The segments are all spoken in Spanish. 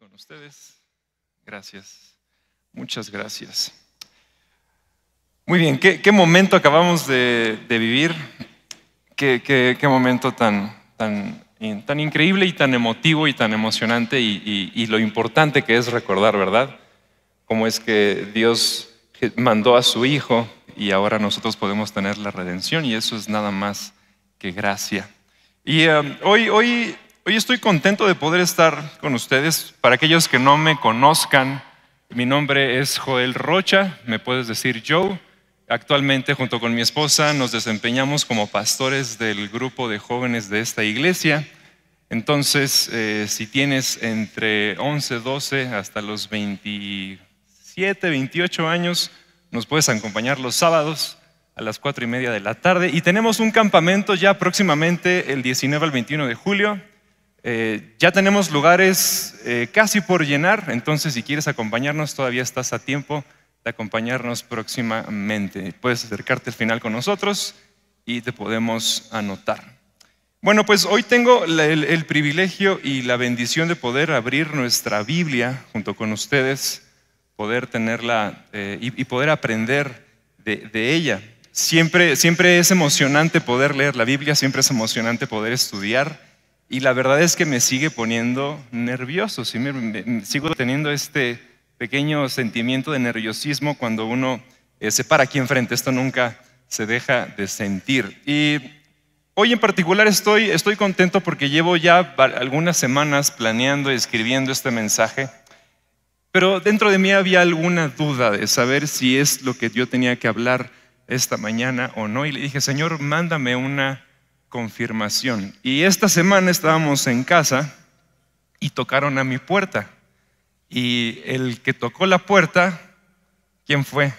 con ustedes. Gracias. Muchas gracias. Muy bien, ¿qué momento acabamos de vivir? ¿Qué momento tan increíble y tan emotivo y tan emocionante y lo importante que es recordar, ¿verdad? Cómo es que Dios mandó a su Hijo y ahora nosotros podemos tener la redención, y eso es nada más que gracia. Y hoy estoy contento de poder estar con ustedes. Para aquellos que no me conozcan, mi nombre es Joel Rocha, me puedes decir Joe. Actualmente, junto con mi esposa, nos desempeñamos como pastores del grupo de jóvenes de esta iglesia. Entonces, si tienes entre 11, 12 hasta los 27, 28 años, nos puedes acompañar los sábados a las 4:30 de la tarde. Y tenemos un campamento ya próximamente el 19 al 21 de julio. Ya tenemos lugares casi por llenar, entonces si quieres acompañarnos todavía estás a tiempo de acompañarnos próximamente. Puedes acercarte al final con nosotros y te podemos anotar. Bueno, pues hoy tengo el privilegio y la bendición de poder abrir nuestra Biblia junto con ustedes, poder tenerla y poder aprender de ella. Siempre es emocionante poder leer la Biblia, siempre es emocionante poder estudiar, y la verdad es que me sigue poniendo nervioso. Sigo teniendo este pequeño sentimiento de nerviosismo cuando uno se para aquí enfrente. Esto nunca se deja de sentir. Y hoy en particular estoy contento porque llevo ya algunas semanas planeando y escribiendo este mensaje, pero dentro de mí había alguna duda de saber si es lo que yo tenía que hablar esta mañana o no, y le dije: Señor, mándame una confirmación. Y esta semana estábamos en casa y tocaron a mi puerta, y el que tocó la puerta, ¿quién fue?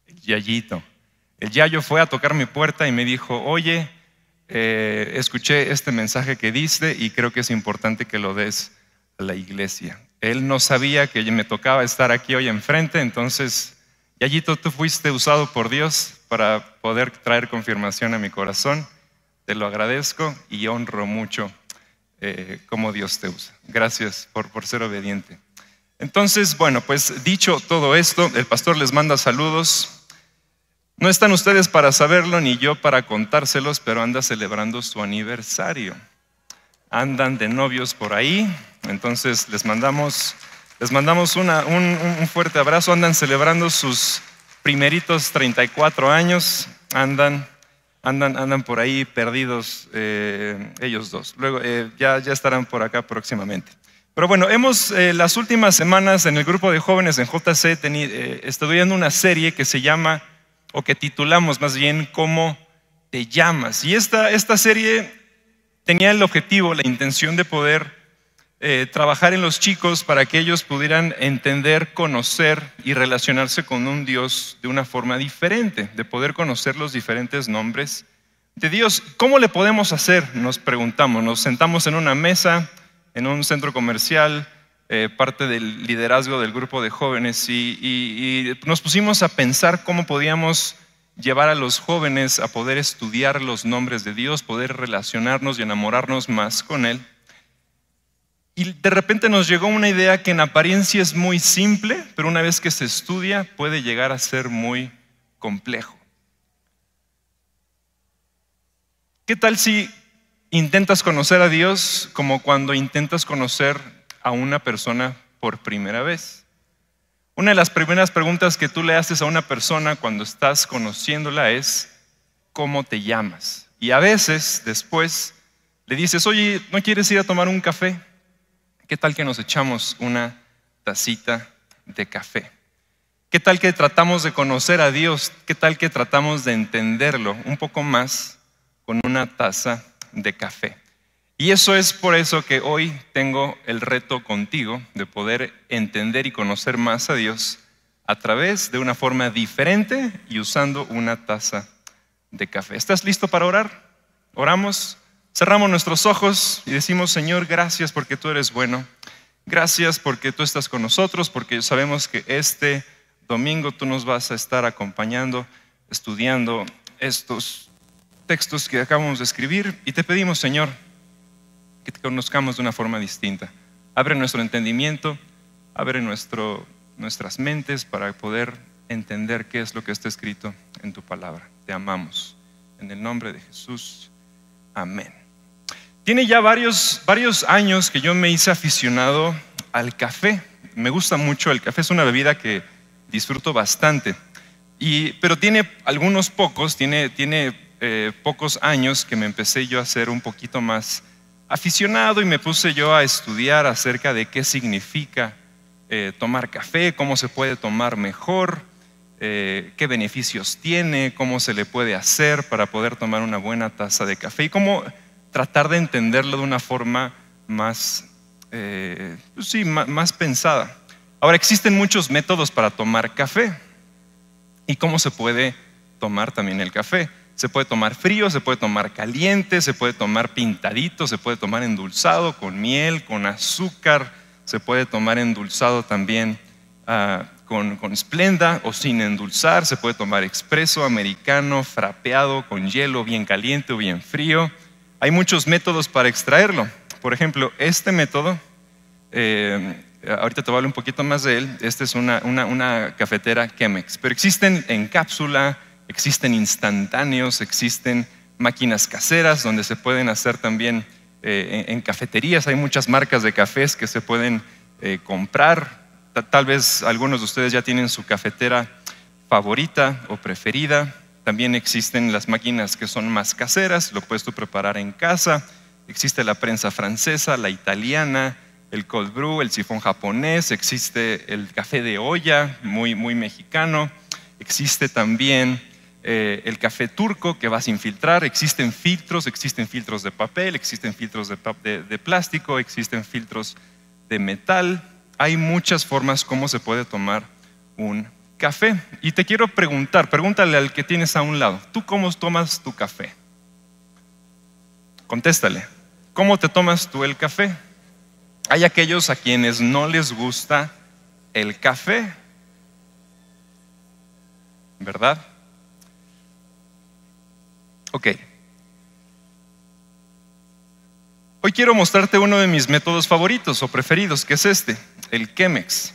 El Yayito. El Yayo fue a tocar mi puerta y me dijo: oye, escuché este mensaje que diste y creo que es importante que lo des a la iglesia. Él no sabía que me tocaba estar aquí hoy enfrente, entonces, Yayito, tú fuiste usado por Dios para poder traer confirmación a mi corazón. Te lo agradezco y honro mucho cómo Dios te usa. Gracias por ser obediente. Entonces, bueno, pues dicho todo esto, el pastor les manda saludos. No están ustedes para saberlo ni yo para contárselos, pero anda celebrando su aniversario. Andan de novios por ahí, entonces les mandamos un fuerte abrazo. Andan celebrando sus primeritos 34 años, andan por ahí perdidos ellos dos. Luego ya estarán por acá próximamente. Pero bueno, hemos las últimas semanas en el grupo de jóvenes en JC estudiando una serie que se llama, o que titulamos más bien, ¿Cómo te llamas? Y esta serie tenía el objetivo, la intención de poder trabajar en los chicos para que ellos pudieran entender, conocer y relacionarse con un Dios de una forma diferente, de poder conocer los diferentes nombres de Dios. ¿Cómo le podemos hacer? Nos preguntamos. Nos sentamos en una mesa en un centro comercial, parte del liderazgo del grupo de jóvenes, y nos pusimos a pensar cómo podíamos llevar a los jóvenes a poder estudiar los nombres de Dios, poder relacionarnos y enamorarnos más con Él. Y de repente nos llegó una idea que en apariencia es muy simple, pero una vez que se estudia puede llegar a ser muy complejo. ¿Qué tal si intentas conocer a Dios como cuando intentas conocer a una persona por primera vez? Una de las primeras preguntas que tú le haces a una persona cuando estás conociéndola es: ¿cómo te llamas? Y a veces después le dices: oye, ¿no quieres ir a tomar un café? ¿Qué tal que nos echamos una tacita de café? ¿Qué tal que tratamos de conocer a Dios? ¿Qué tal que tratamos de entenderlo un poco más con una taza de café? Y eso es por eso que hoy tengo el reto contigo de poder entender y conocer más a Dios a través de una forma diferente y usando una taza de café. ¿Estás listo para orar? Oramos, cerramos nuestros ojos y decimos: Señor, gracias porque tú eres bueno. Gracias porque tú estás con nosotros, porque sabemos que este domingo tú nos vas a estar acompañando, estudiando estos textos que acabamos de escribir, y te pedimos, Señor, que te conozcamos de una forma distinta. Abre nuestro entendimiento, abre nuestras mentes para poder entender qué es lo que está escrito en tu palabra. Te amamos. En el nombre de Jesús. Amén. Tiene ya varios años que yo me hice aficionado al café. Me gusta mucho el café, es una bebida que disfruto bastante. Pero tiene algunos pocos, pocos años que me empecé yo a ser un poquito más aficionado y me puse yo a estudiar acerca de qué significa tomar café, cómo se puede tomar mejor, qué beneficios tiene, cómo se le puede hacer para poder tomar una buena taza de café y cómo tratar de entenderlo de una forma más pensada. Ahora, existen muchos métodos para tomar café. ¿Y cómo se puede tomar también el café? Se puede tomar frío, se puede tomar caliente, se puede tomar pintadito, se puede tomar endulzado con miel, con azúcar, se puede tomar endulzado también con Splenda o sin endulzar, se puede tomar expreso, americano, frapeado, con hielo, bien caliente o bien frío. Hay muchos métodos para extraerlo. Por ejemplo, este método, ahorita te voy a hablar un poquito más de él. Esta es una cafetera Chemex, pero existen en cápsula, existen instantáneos, existen máquinas caseras donde se pueden hacer también en cafeterías. Hay muchas marcas de cafés que se pueden comprar. Tal vez algunos de ustedes ya tienen su cafetera favorita o preferida. También existen las máquinas que son más caseras, lo puedes tú preparar en casa. Existe la prensa francesa, la italiana, el cold brew, el sifón japonés, existe el café de olla, muy mexicano. Existe también el café turco que va sin filtrar. Existen filtros de papel, existen filtros de plástico, existen filtros de metal. Hay muchas formas como se puede tomar un café. Y te quiero pregúntale al que tienes a un lado, ¿tú cómo tomas tu café? Contéstale, ¿cómo te tomas tú el café? Hay aquellos a quienes no les gusta el café, ¿verdad? Ok. Hoy quiero mostrarte uno de mis métodos favoritos o preferidos, que es el Chemex.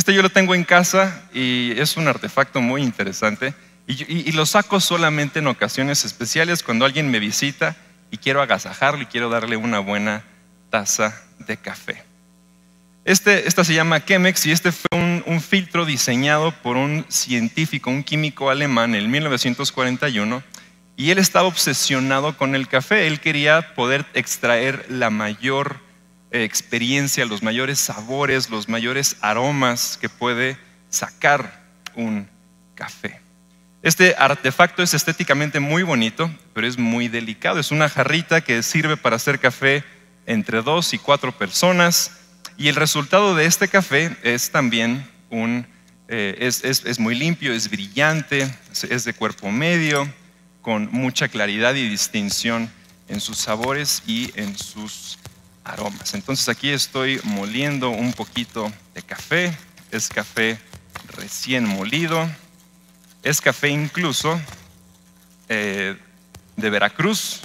Yo lo tengo en casa y es un artefacto muy interesante y lo saco solamente en ocasiones especiales cuando alguien me visita y quiero agasajarlo y quiero darle una buena taza de café. Esta se llama Chemex y fue un filtro diseñado por un científico, un químico alemán en 1941 y él estaba obsesionado con el café. Él quería poder extraer la mayor experiencia, los mayores sabores, los mayores aromas que puede sacar un café. Este artefacto es estéticamente muy bonito, pero es muy delicado. Es una jarrita que sirve para hacer café entre 2 y 4 personas y el resultado de este café es también es muy limpio, es brillante, es de cuerpo medio, con mucha claridad y distinción en sus sabores y en sus aromas. Entonces aquí estoy moliendo un poquito de café. Es café recién molido. Es café incluso de Veracruz.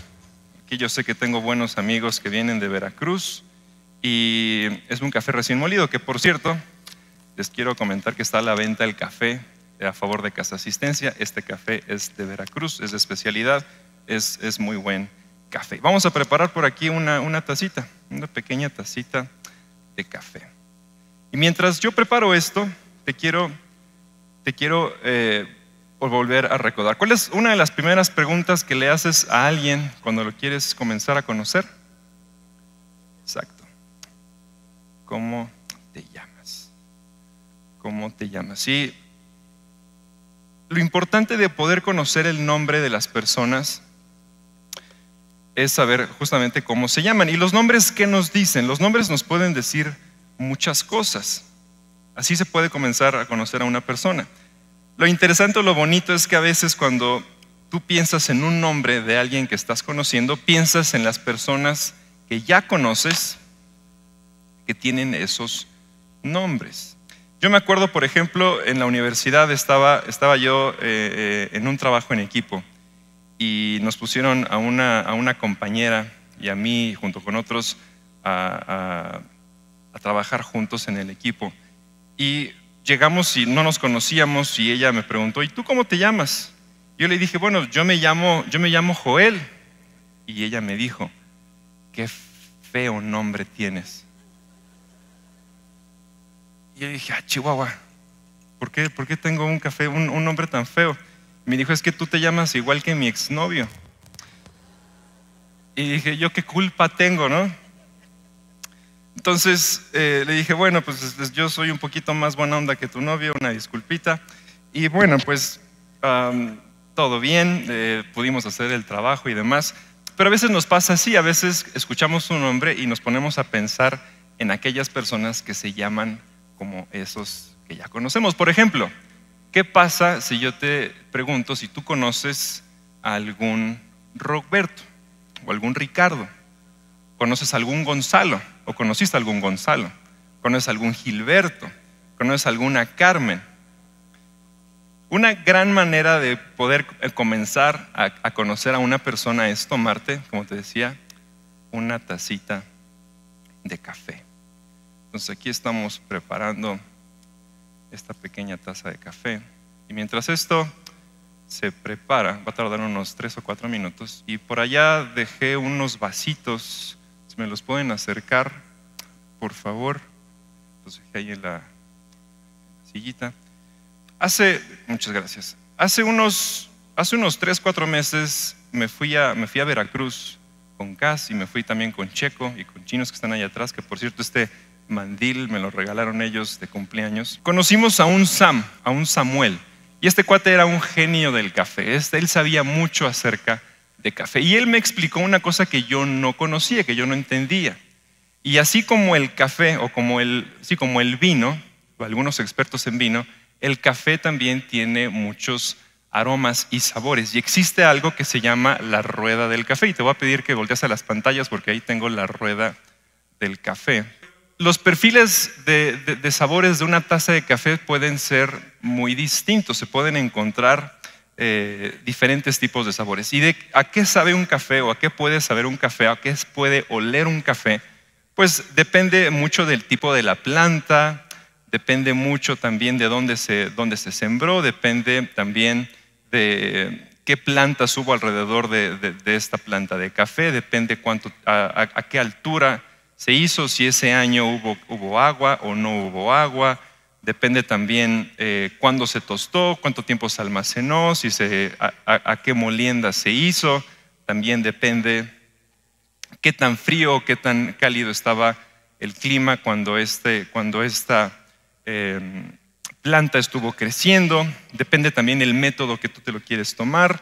Aquí yo sé que tengo buenos amigos que vienen de Veracruz y es un café recién molido, que por cierto, les quiero comentar que está a la venta el café a favor de Casa Asistencia. Este café es de Veracruz, es de especialidad, es muy buen café. Vamos a preparar por aquí una tacita, una pequeña tacita de café. Y mientras yo preparo esto, te quiero volver a recordar. ¿Cuál es una de las primeras preguntas que le haces a alguien cuando lo quieres comenzar a conocer? Exacto. ¿Cómo te llamas? ¿Cómo te llamas? Sí. Lo importante de poder conocer el nombre de las personas es saber justamente cómo se llaman. ¿Y los nombres qué nos dicen? Los nombres nos pueden decir muchas cosas. Así se puede comenzar a conocer a una persona. Lo interesante o lo bonito es que a veces cuando tú piensas en un nombre de alguien que estás conociendo, piensas en las personas que ya conoces que tienen esos nombres. Yo me acuerdo, por ejemplo, en la universidad estaba yo en un trabajo en equipo y nos pusieron a una compañera y a mí junto con otros a a trabajar juntos en el equipo. Y llegamos y no nos conocíamos y ella me preguntó, ¿y tú cómo te llamas? Yo le dije, bueno, yo me llamo Joel. Y ella me dijo, qué feo nombre tienes. Y yo dije, Chihuahua, ¿por qué tengo un nombre tan feo? Y me dijo, es que tú te llamas igual que mi exnovio. Y dije, ¿yo qué culpa tengo, no? Entonces le dije, bueno, pues yo soy un poquito más buena onda que tu novio, una disculpita. Y bueno, pues todo bien, pudimos hacer el trabajo y demás. Pero a veces nos pasa así, a veces escuchamos un nombre y nos ponemos a pensar en aquellas personas que se llaman como esos que ya conocemos. Por ejemplo, ¿qué pasa si yo te pregunto si tú conoces a algún Roberto o algún Ricardo? ¿Conoces a algún Gonzalo o conociste a algún Gonzalo? ¿Conoces a algún Gilberto? ¿Conoces a alguna Carmen? Una gran manera de poder comenzar a conocer a una persona es tomarte, como te decía, una tacita de café. Entonces aquí estamos preparando esta pequeña taza de café. Y mientras esto se prepara, va a tardar unos 3 o 4 minutos. Y por allá dejé unos vasitos, si me los pueden acercar, por favor. Los dejé ahí en la sillita. Muchas gracias. Hace unos 3, 4 meses me fui a Veracruz con Cas y me fui también con Checo y con Chinos que están allá atrás, que por cierto este mandil me lo regalaron ellos de cumpleaños. Conocimos a un Samuel, y este cuate era un genio del café. Él sabía mucho acerca de café y él me explicó una cosa que yo no conocía, que yo no entendía. Y así como el café o como el vino, o algunos expertos en vino, el café también tiene muchos aromas y sabores. Y existe algo que se llama la rueda del café. Y te voy a pedir que voltees a las pantallas porque ahí tengo la rueda del café. Los perfiles de sabores de una taza de café pueden ser muy distintos. Se pueden encontrar diferentes tipos de sabores. ¿Y a qué sabe un café o a qué puede saber un café o a qué puede oler un café? Pues depende mucho del tipo de la planta. Depende mucho también de dónde se sembró, depende también de qué plantas hubo alrededor de esta planta de café, depende a qué altura se hizo, si ese año hubo agua o no hubo agua, depende también cuándo se tostó, cuánto tiempo se almacenó, a qué molienda se hizo, también depende qué tan frío o qué tan cálido estaba el clima cuando esta planta estuvo creciendo, depende también el método que tú te lo quieres tomar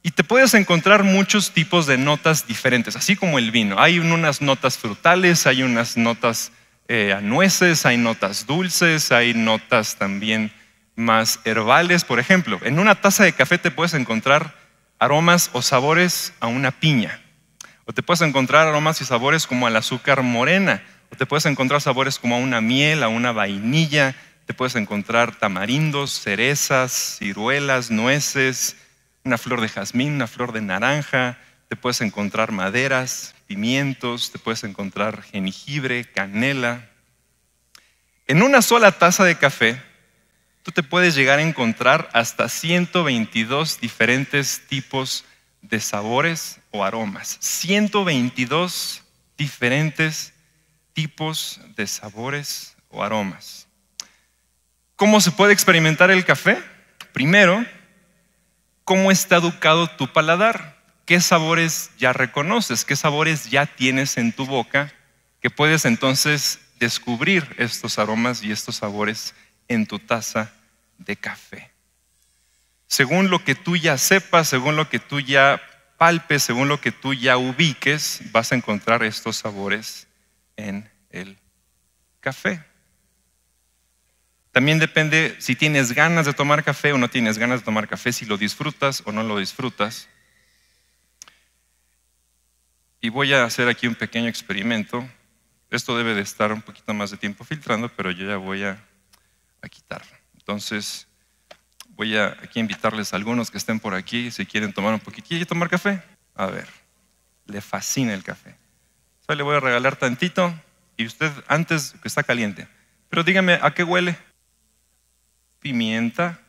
y te puedes encontrar muchos tipos de notas diferentes, así como el vino. Hay unas notas frutales, hay unas notas a nueces, hay notas dulces, hay notas también más herbales. Por ejemplo, en una taza de café te puedes encontrar aromas o sabores a una piña, o te puedes encontrar aromas y sabores como al azúcar morena, o te puedes encontrar sabores como a una miel, a una vainilla, te puedes encontrar tamarindos, cerezas, ciruelas, nueces, una flor de jazmín, una flor de naranja, te puedes encontrar maderas, pimientos, te puedes encontrar jengibre, canela. En una sola taza de café, tú te puedes llegar a encontrar hasta 122 diferentes tipos de sabores o aromas. 122 diferentes tipos de sabores o aromas. ¿Cómo se puede experimentar el café? Primero, ¿cómo está educado tu paladar? ¿Qué sabores ya reconoces? ¿Qué sabores ya tienes en tu boca que puedes entonces descubrir estos aromas y estos sabores en tu taza de café? Según lo que tú ya sepas, según lo que tú ya palpes, según lo que tú ya ubiques, vas a encontrar estos sabores en el café. También depende si tienes ganas de tomar café o no tienes ganas de tomar café, si lo disfrutas o no lo disfrutas. Y voy a hacer aquí un pequeño experimento. Esto debe de estar un poquito más de tiempo filtrando, pero yo ya voy a quitarlo. Entonces, voy a aquí invitarles a algunos que estén por aquí, si quieren tomar un poquito. ¿Quieren tomar café? A ver, le fascina el café. Le voy a regalar tantito y usted antes que está caliente. Pero dígame, ¿a qué huele? Pimienta.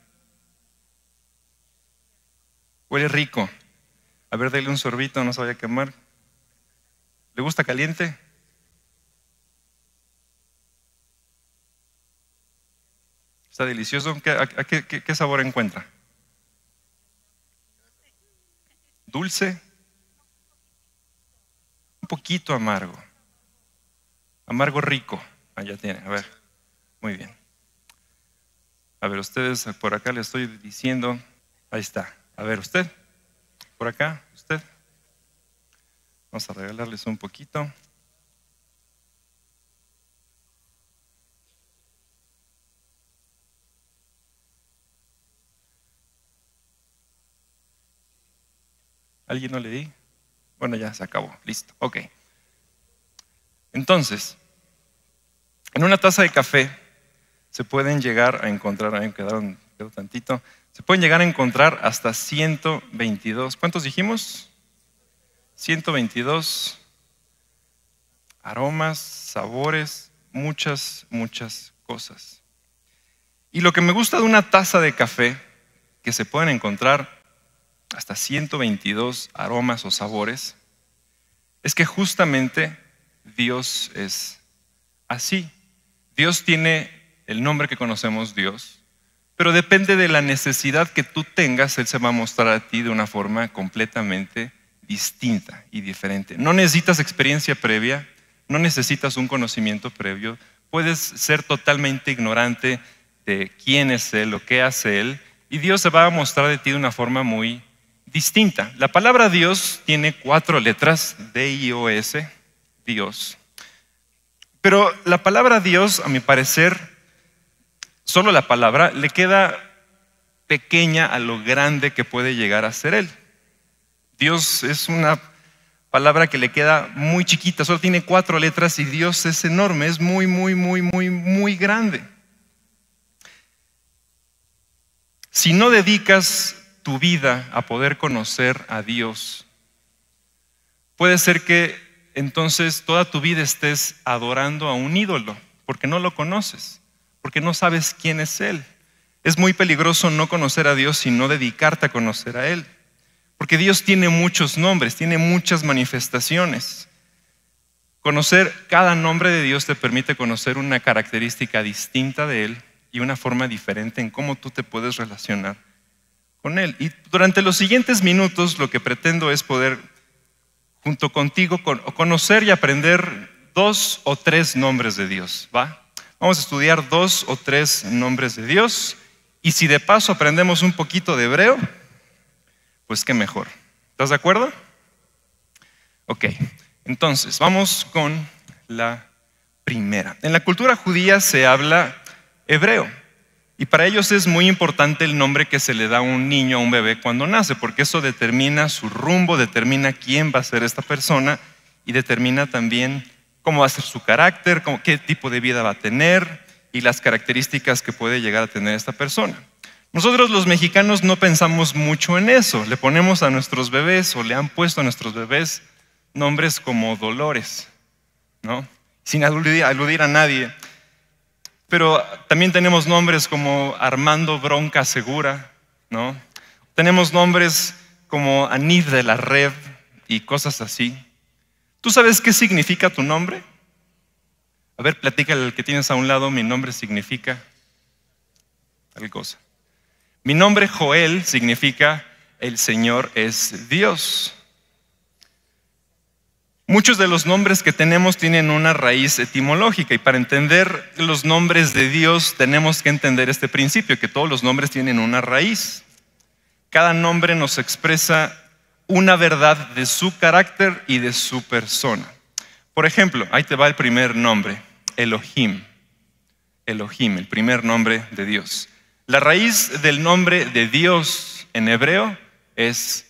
Huele rico. A ver, dale un sorbito, no se vaya a quemar. ¿Le gusta caliente? Está delicioso. ¿Qué sabor encuentra? ¿Dulce? Un poquito amargo. Amargo rico. Allá tiene, a ver. Muy bien. A ver, ustedes por acá le estoy diciendo. Ahí está. A ver, usted. Por acá, usted. Vamos a regalarles un poquito. ¿Alguien no le di? Bueno, ya se acabó. Listo. Ok. Entonces, en una taza de café se pueden llegar a encontrar, ahí quedó tantito, se pueden llegar a encontrar hasta 122. ¿Cuántos dijimos? 122 aromas, sabores, muchas cosas. Y lo que me gusta de una taza de café, que se pueden encontrar hasta 122 aromas o sabores, es que justamente Dios es así. Dios tiene el nombre que conocemos, Dios, pero depende de la necesidad que tú tengas, Él se va a mostrar a ti de una forma completamente distinta y diferente. No necesitas experiencia previa, no necesitas un conocimiento previo, puedes ser totalmente ignorante de quién es Él o qué hace Él, y Dios se va a mostrar de ti de una forma muy distinta. La palabra Dios tiene 4 letras, D-I-O-S, Dios. Pero la palabra Dios, a mi parecer, solo la palabra le queda pequeña a lo grande que puede llegar a ser Él. Dios es una palabra que le queda muy chiquita, solo tiene 4 letras y Dios es enorme, es muy grande. Si no dedicas tu vida a poder conocer a Dios, puede ser que entonces toda tu vida estés adorando a un ídolo, porque no lo conoces, porque no sabes quién es Él. Es muy peligroso no conocer a Dios y no dedicarte a conocer a Él, porque Dios tiene muchos nombres, tiene muchas manifestaciones. Conocer cada nombre de Dios te permite conocer una característica distinta de Él y una forma diferente en cómo tú te puedes relacionar con Él. Y durante los siguientes minutos lo que pretendo es poder, junto contigo, conocer y aprender 2 o 3 nombres de Dios, ¿va? Vamos a estudiar 2 o 3 nombres de Dios, y si de paso aprendemos un poquito de hebreo, pues qué mejor. ¿Estás de acuerdo? Ok, entonces vamos con la primera. En la cultura judía se habla hebreo, y para ellos es muy importante el nombre que se le da a un niño, a un bebé cuando nace, porque eso determina su rumbo, determina quién va a ser esta persona y determina también cómo va a ser su carácter, qué tipo de vida va a tener y las características que puede llegar a tener esta persona. Nosotros los mexicanos no pensamos mucho en eso, le ponemos a nuestros bebés o le han puesto a nuestros bebés nombres como Dolores, ¿no? Sin aludir a nadie. Pero también tenemos nombres como Armando Bronca Segura, ¿no? Tenemos nombres como Anid de la Red y cosas así. ¿Tú sabes qué significa tu nombre? A ver, platícale al que tienes a un lado, mi nombre significa tal cosa. Mi nombre Joel significa el Señor es Dios. Muchos de los nombres que tenemos tienen una raíz etimológica, y para entender los nombres de Dios tenemos que entender este principio, que todos los nombres tienen una raíz. Cada nombre nos expresa una verdad de su carácter y de su persona. Por ejemplo, ahí te va el primer nombre, Elohim. Elohim, el primer nombre de Dios. La raíz del nombre de Dios en hebreo es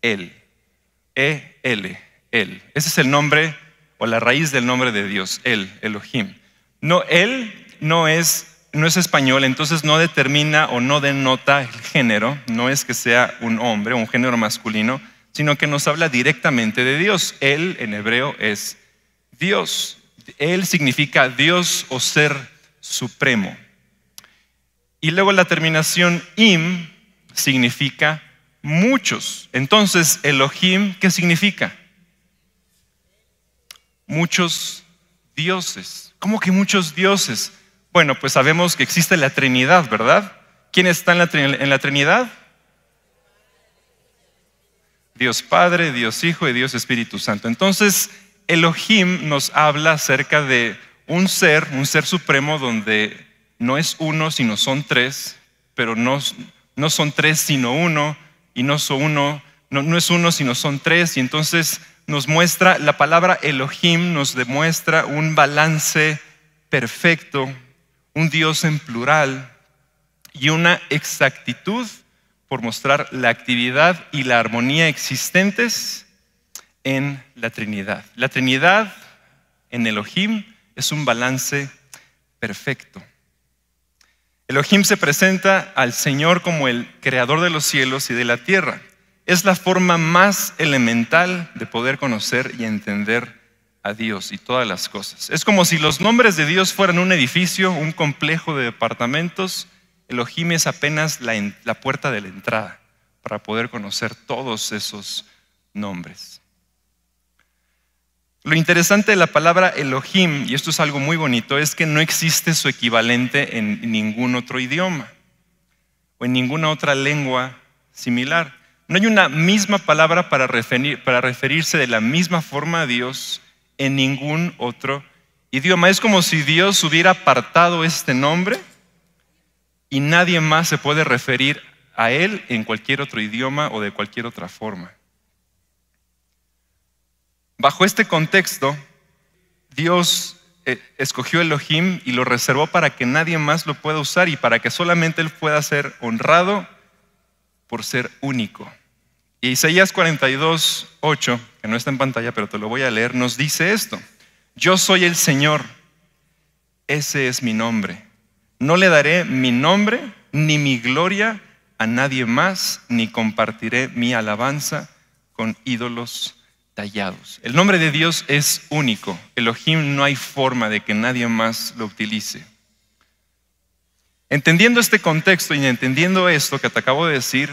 El, E-L. Él. Ese es el nombre o la raíz del nombre de Dios, Él, Elohim. No, Él no es español, entonces no determina o no denota el género, no es que sea un hombre o un género masculino, sino que nos habla directamente de Dios. Él en hebreo es Dios. Él significa Dios o ser supremo. Y luego la terminación im significa muchos. Entonces, Elohim, ¿qué significa? Muchos dioses. ¿Cómo que muchos dioses? Bueno, pues sabemos que existe la Trinidad, ¿verdad? ¿Quién está en la Trinidad? Dios Padre, Dios Hijo y Dios Espíritu Santo. Entonces, Elohim nos habla acerca de un ser supremo donde no es uno, sino son tres, pero no son tres, sino uno, y no es uno, sino son tres, y entonces nos muestra, la palabra Elohim nos demuestra un balance perfecto, un Dios en plural y una exactitud por mostrar la actividad y la armonía existentes en la Trinidad. La Trinidad en Elohim es un balance perfecto. Elohim se presenta al Señor como el creador de los cielos y de la tierra. Es la forma más elemental de poder conocer y entender a Dios y todas las cosas. Es como si los nombres de Dios fueran un edificio, un complejo de departamentos. Elohim es apenas la puerta de la entrada para poder conocer todos esos nombres. Lo interesante de la palabra Elohim, y esto es algo muy bonito, es que no existe su equivalente en ningún otro idioma o en ninguna otra lengua similar. No hay una misma palabra para referirse de la misma forma a Dios en ningún otro idioma. Es como si Dios hubiera apartado este nombre y nadie más se puede referir a Él en cualquier otro idioma o de cualquier otra forma. Bajo este contexto, Dios escogió Elohim y lo reservó para que nadie más lo pueda usar y para que solamente Él pueda ser honrado por ser único. Y Isaías 42:8, que no está en pantalla, pero te lo voy a leer, nos dice esto: yo soy el Señor, ese es mi nombre. No le daré mi nombre ni mi gloria a nadie más, ni compartiré mi alabanza con ídolos tallados. El nombre de Dios es único. Elohim no hay forma de que nadie más lo utilice. Entendiendo este contexto y entendiendo esto que te acabo de decir,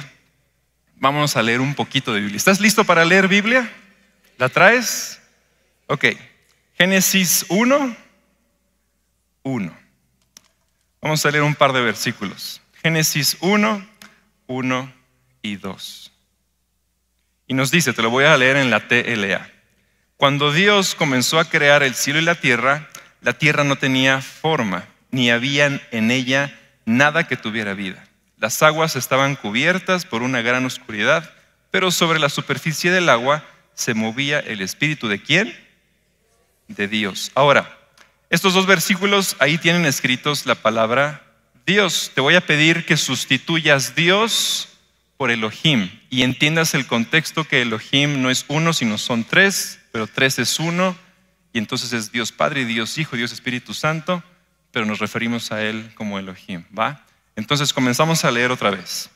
vamos a leer un poquito de Biblia. ¿Estás listo para leer Biblia? ¿La traes? Ok. Génesis 1:1. Vamos a leer un par de versículos. Génesis 1:1 y 2. Y nos dice, te lo voy a leer en la TLA. Cuando Dios comenzó a crear el cielo y la tierra no tenía forma, ni había en ella nada que tuviera vida. Las aguas estaban cubiertas por una gran oscuridad, pero sobre la superficie del agua se movía el espíritu ¿de quién? De Dios. Ahora, estos dos versículos, ahí tienen escritos la palabra Dios. Te voy a pedir que sustituyas Dios por Elohim y entiendas el contexto que Elohim no es uno, sino son tres, pero tres es uno, y entonces es Dios Padre, Dios Hijo, Dios Espíritu Santo, pero nos referimos a Él como Elohim, ¿va? Entonces comenzamos a leer otra vez.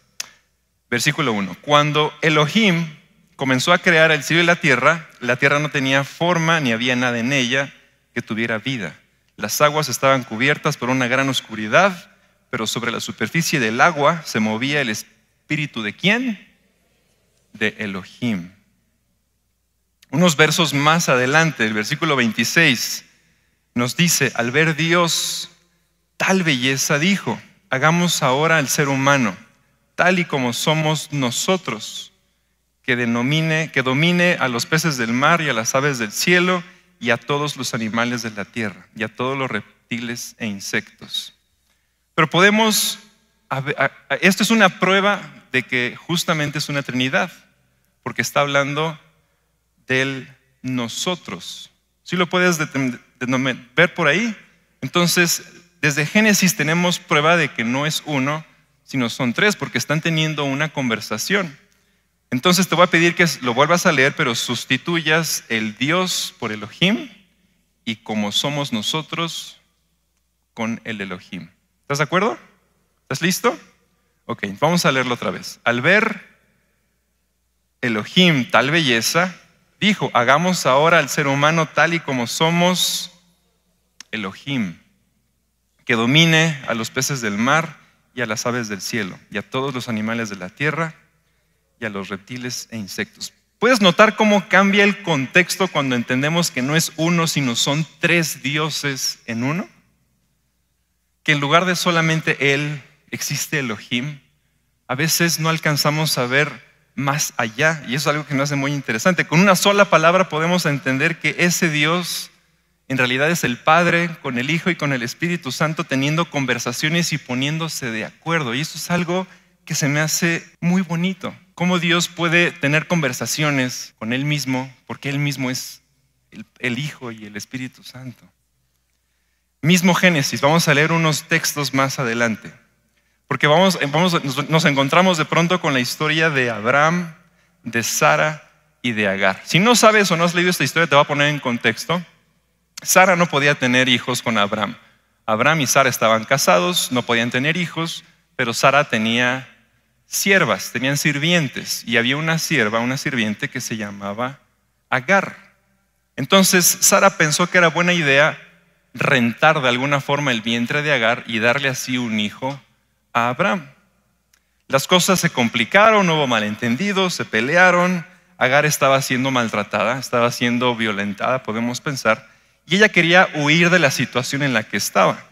Versículo 1. Cuando Elohim comenzó a crear el cielo y la tierra no tenía forma ni había nada en ella que tuviera vida. Las aguas estaban cubiertas por una gran oscuridad, pero sobre la superficie del agua se movía el espíritu ¿de quién? De Elohim. Unos versos más adelante, el versículo 26, nos dice, al ver Dios tal belleza, dijo, hagamos ahora al ser humano, tal y como somos nosotros, que domine a los peces del mar y a las aves del cielo y a todos los animales de la tierra y a todos los reptiles e insectos. Pero esto es una prueba de que justamente es una Trinidad, porque está hablando del nosotros. ¿Sí lo puedes ver por ahí? Entonces, desde Génesis tenemos prueba de que no es uno, sino son tres, porque están teniendo una conversación. Entonces te voy a pedir que lo vuelvas a leer, pero sustituyas el Dios por Elohim y como somos nosotros con el Elohim. ¿Estás de acuerdo? ¿Estás listo? Ok, vamos a leerlo otra vez. Al ver Elohim tal belleza, dijo, hagamos ahora al ser humano tal y como somos Elohim, que domine a los peces del mar y a las aves del cielo, y a todos los animales de la tierra, y a los reptiles e insectos. ¿Puedes notar cómo cambia el contexto cuando entendemos que no es uno, sino son tres dioses en uno? Que en lugar de solamente Él, existe Elohim. A veces no alcanzamos a ver más allá, y eso es algo que me hace muy interesante. Con una sola palabra podemos entender que ese Dios en realidad es el Padre con el Hijo y con el Espíritu Santo teniendo conversaciones y poniéndose de acuerdo. Y eso es algo que se me hace muy bonito. Cómo Dios puede tener conversaciones con Él mismo, porque Él mismo es el Hijo y el Espíritu Santo. Mismo Génesis, vamos a leer unos textos más adelante. Porque nos encontramos de pronto con la historia de Abraham, de Sara y de Agar. Si no sabes o no has leído esta historia, te voy a poner en contexto. Sara no podía tener hijos con Abraham. Abraham y Sara estaban casados, no podían tener hijos, pero Sara tenía siervas, tenían sirvientes, y había una sirviente que se llamaba Agar. Entonces Sara pensó que era buena idea rentar de alguna forma el vientre de Agar y darle así un hijo a Abraham. Las cosas se complicaron, hubo malentendidos, se pelearon. Agar estaba siendo maltratada, estaba siendo violentada, podemos pensar, y ella quería huir de la situación en la que estaba.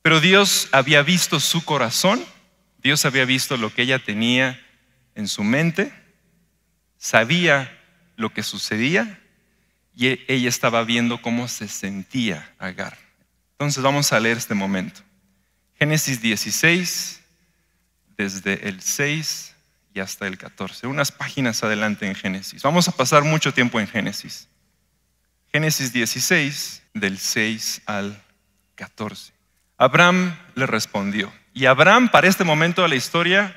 Pero Dios había visto su corazón, Dios había visto lo que ella tenía en su mente, sabía lo que sucedía y ella estaba viendo cómo se sentía Agar. Entonces vamos a leer este momento. Génesis 16, desde el 6 y hasta el 14. Unas páginas adelante en Génesis. Vamos a pasar mucho tiempo en Génesis. Génesis 16, del 6 al 14. Abraham le respondió. Y Abraham, para este momento de la historia,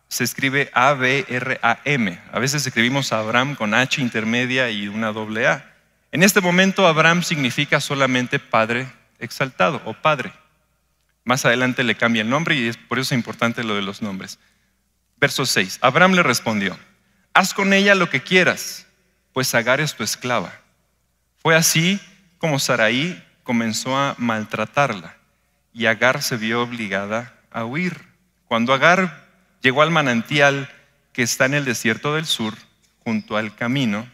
se escribe A-B-R-A-M. A veces escribimos Abraham con H intermedia y una doble A. En este momento Abraham significa solamente Padre exaltado o Padre. Más adelante le cambia el nombre y por eso es importante lo de los nombres. Verso 6. Abraham le respondió: haz con ella lo que quieras, pues Agar es tu esclava. Fue así como Sarai comenzó a maltratarla y Agar se vio obligada a huir. Cuando Agar llegó al manantial que está en el desierto del sur, junto al camino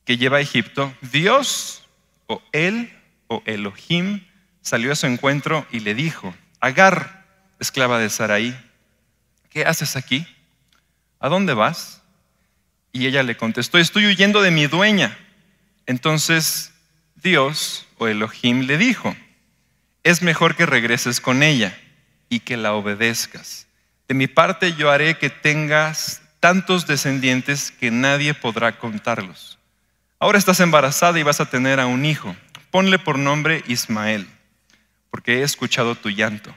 que lleva a Egipto, Dios o él o Elohim salió a su encuentro y le dijo: Agar, esclava de Sarai, ¿qué haces aquí? ¿A dónde vas? Y ella le contestó: estoy huyendo de mi dueña. Entonces Dios o Elohim le dijo: es mejor que regreses con ella y que la obedezcas. De mi parte yo haré que tengas tantos descendientes que nadie podrá contarlos. Ahora estás embarazada y vas a tener a un hijo. Ponle por nombre Ismael, porque he escuchado tu llanto.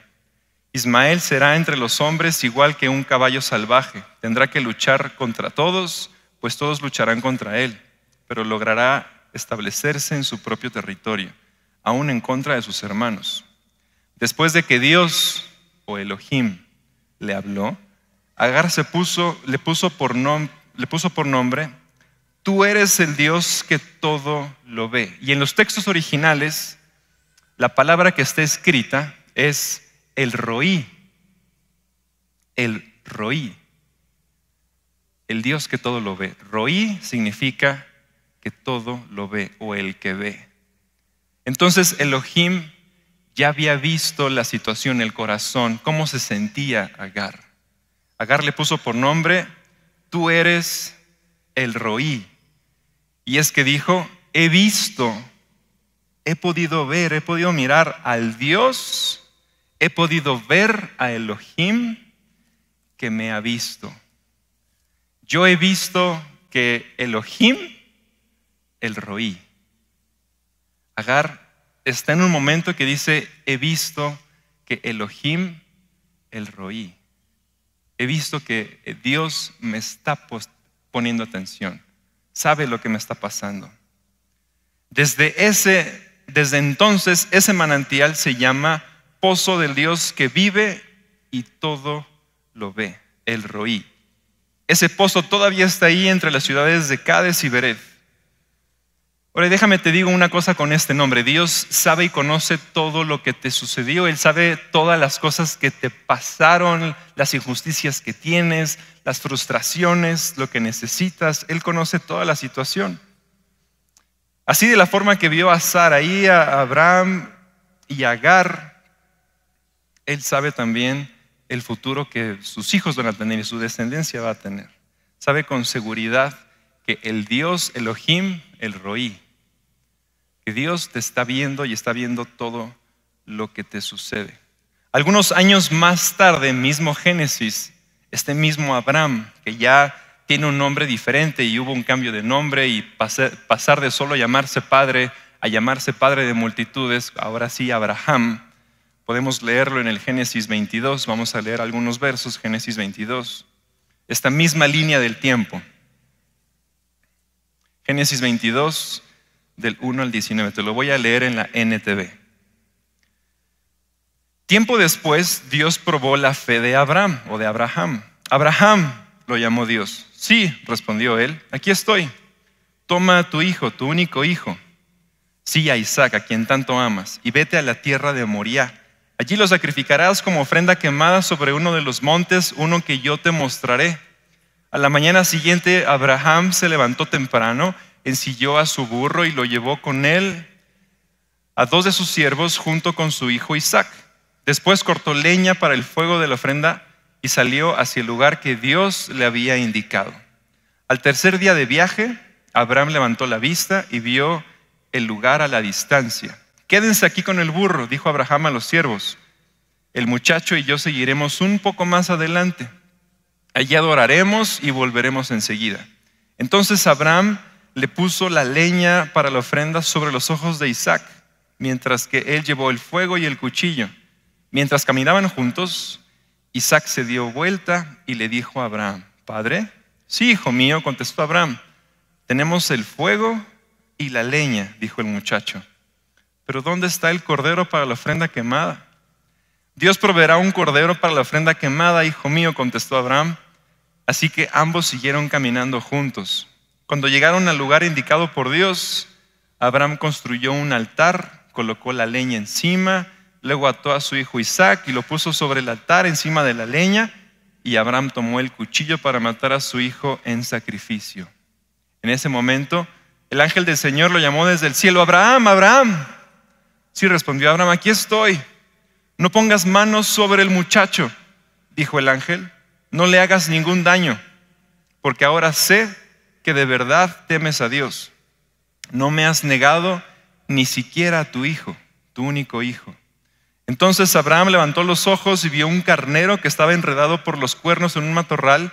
Ismael será entre los hombres igual que un caballo salvaje. Tendrá que luchar contra todos, pues todos lucharán contra él, pero logrará establecerse en su propio territorio, aún en contra de sus hermanos. Después de que Dios o Elohim le habló, Agar le puso por nombre: tú eres el Dios que todo lo ve. Y en los textos originales, la palabra que está escrita es el roí. El roí. El Dios que todo lo ve. Roí significa que todo lo ve o el que ve. Entonces Elohim ya había visto la situación, el corazón, cómo se sentía Agar. Agar le puso por nombre: tú eres el roí. Y es que dijo: he visto, he podido ver, he podido mirar al Dios, he podido ver a Elohim que me ha visto. Yo he visto que Elohim, el roí. Agar está en un momento que dice: he visto que Elohim, el roí. He visto que Dios me está poniendo atención. Sabe lo que me está pasando. Desde entonces, ese manantial se llama Pozo del Dios que vive y todo lo ve, el roí. Ese pozo todavía está ahí entre las ciudades de Cades y Bered. Ahora déjame te digo una cosa con este nombre. Dios sabe y conoce todo lo que te sucedió. Él sabe todas las cosas que te pasaron, las injusticias que tienes, las frustraciones, lo que necesitas. Él conoce toda la situación. Así de la forma que vio a Sarai, a Abraham y a Agar, Él sabe también el futuro que sus hijos van a tener y su descendencia va a tener. Sabe con seguridad que el Dios Elohim, el Roí, que Dios te está viendo y está viendo todo lo que te sucede. Algunos años más tarde, mismo Génesis, este mismo Abraham, que ya tiene un nombre diferente y hubo un cambio de nombre y pasar de solo llamarse padre a llamarse padre de multitudes, ahora sí Abraham. Podemos leerlo en el Génesis 22, vamos a leer algunos versos, Génesis 22. Esta misma línea del tiempo. Génesis 22, del 1 al 19, te lo voy a leer en la NTV. Tiempo después, Dios probó la fe de Abraham o de Abraham. Abraham, lo llamó Dios. Sí, respondió él, aquí estoy. Toma a tu hijo, tu único hijo. Sí, a Isaac, a quien tanto amas, y vete a la tierra de Moriah. Allí lo sacrificarás como ofrenda quemada sobre uno de los montes, uno que yo te mostraré. A la mañana siguiente, Abraham se levantó temprano, ensilló a su burro y lo llevó con él a 2 de sus siervos junto con su hijo Isaac. Después cortó leña para el fuego de la ofrenda y salió hacia el lugar que Dios le había indicado. Al tercer día de viaje, Abraham levantó la vista y vio el lugar a la distancia. Quédense aquí con el burro, dijo Abraham a los siervos. El muchacho y yo seguiremos un poco más adelante. Allí adoraremos y volveremos enseguida. Entonces Abraham le puso la leña para la ofrenda sobre los ojos de Isaac, mientras que él llevó el fuego y el cuchillo. Mientras caminaban juntos, Isaac se dio vuelta y le dijo a Abraham, ¿Padre? Sí, hijo mío, contestó Abraham. Tenemos el fuego y la leña, dijo el muchacho. Pero ¿dónde está el cordero para la ofrenda quemada? Dios proveerá un cordero para la ofrenda quemada, hijo mío, contestó Abraham. Así que ambos siguieron caminando juntos. Cuando llegaron al lugar indicado por Dios, Abraham construyó un altar, colocó la leña encima, luego ató a su hijo Isaac y lo puso sobre el altar encima de la leña, y Abraham tomó el cuchillo para matar a su hijo en sacrificio. En ese momento, el ángel del Señor lo llamó desde el cielo, Abraham, Abraham. Sí, respondió Abraham, aquí estoy. No pongas manos sobre el muchacho, dijo el ángel, no le hagas ningún daño, porque ahora sé que de verdad temes a Dios. No me has negado ni siquiera a tu hijo, tu único hijo. Entonces Abraham levantó los ojos y vio un carnero que estaba enredado por los cuernos en un matorral.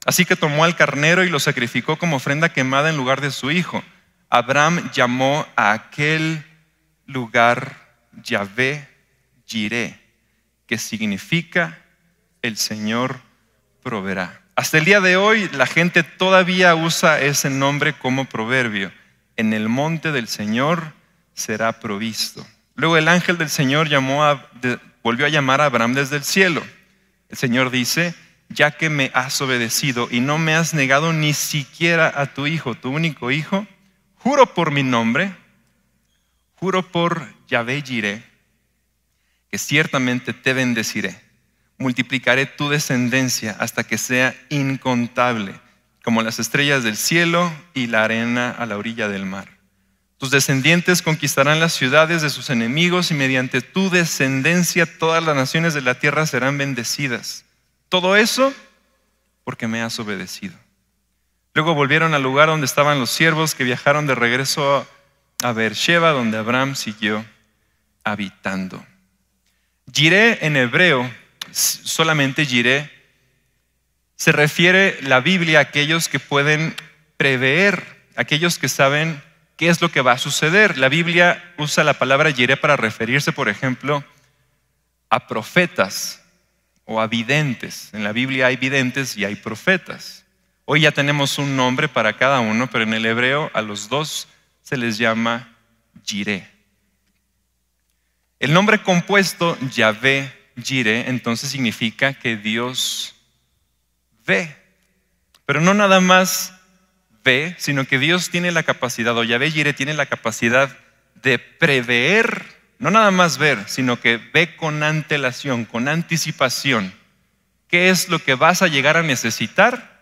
Así que tomó al carnero y lo sacrificó como ofrenda quemada en lugar de su hijo. Abraham llamó a aquel lugar Yahvé Jireh, que significa el Señor proveerá. Hasta el día de hoy la gente todavía usa ese nombre como proverbio. En el monte del Señor será provisto. Luego el ángel del Señor volvió a llamar a Abraham desde el cielo. El Señor dice, ya que me has obedecido y no me has negado ni siquiera a tu hijo, tu único hijo, juro por mi nombre, juro por Yahvé Jireh, que ciertamente te bendeciré. Multiplicaré tu descendencia hasta que sea incontable, como las estrellas del cielo y la arena a la orilla del mar. Tus descendientes conquistarán las ciudades de sus enemigos y mediante tu descendencia todas las naciones de la tierra serán bendecidas. Todo eso porque me has obedecido. Luego volvieron al lugar donde estaban los siervos que viajaron de regreso a Beersheba, donde Abraham siguió habitando. Jireh en hebreo, solamente Jireh, se refiere la Biblia a aquellos que pueden prever, aquellos que saben qué es lo que va a suceder. La Biblia usa la palabra Jireh para referirse, por ejemplo, a profetas o a videntes. En la Biblia hay videntes y hay profetas. Hoy ya tenemos un nombre para cada uno, pero en el hebreo a los dos se les llama Jireh. El nombre compuesto Yahvé Jireh entonces significa que Dios ve, pero no nada más ve, sino que Dios tiene la capacidad, o Yahvé Jireh tiene la capacidad de prever, no nada más ver, sino que ve con antelación, con anticipación, qué es lo que vas a llegar a necesitar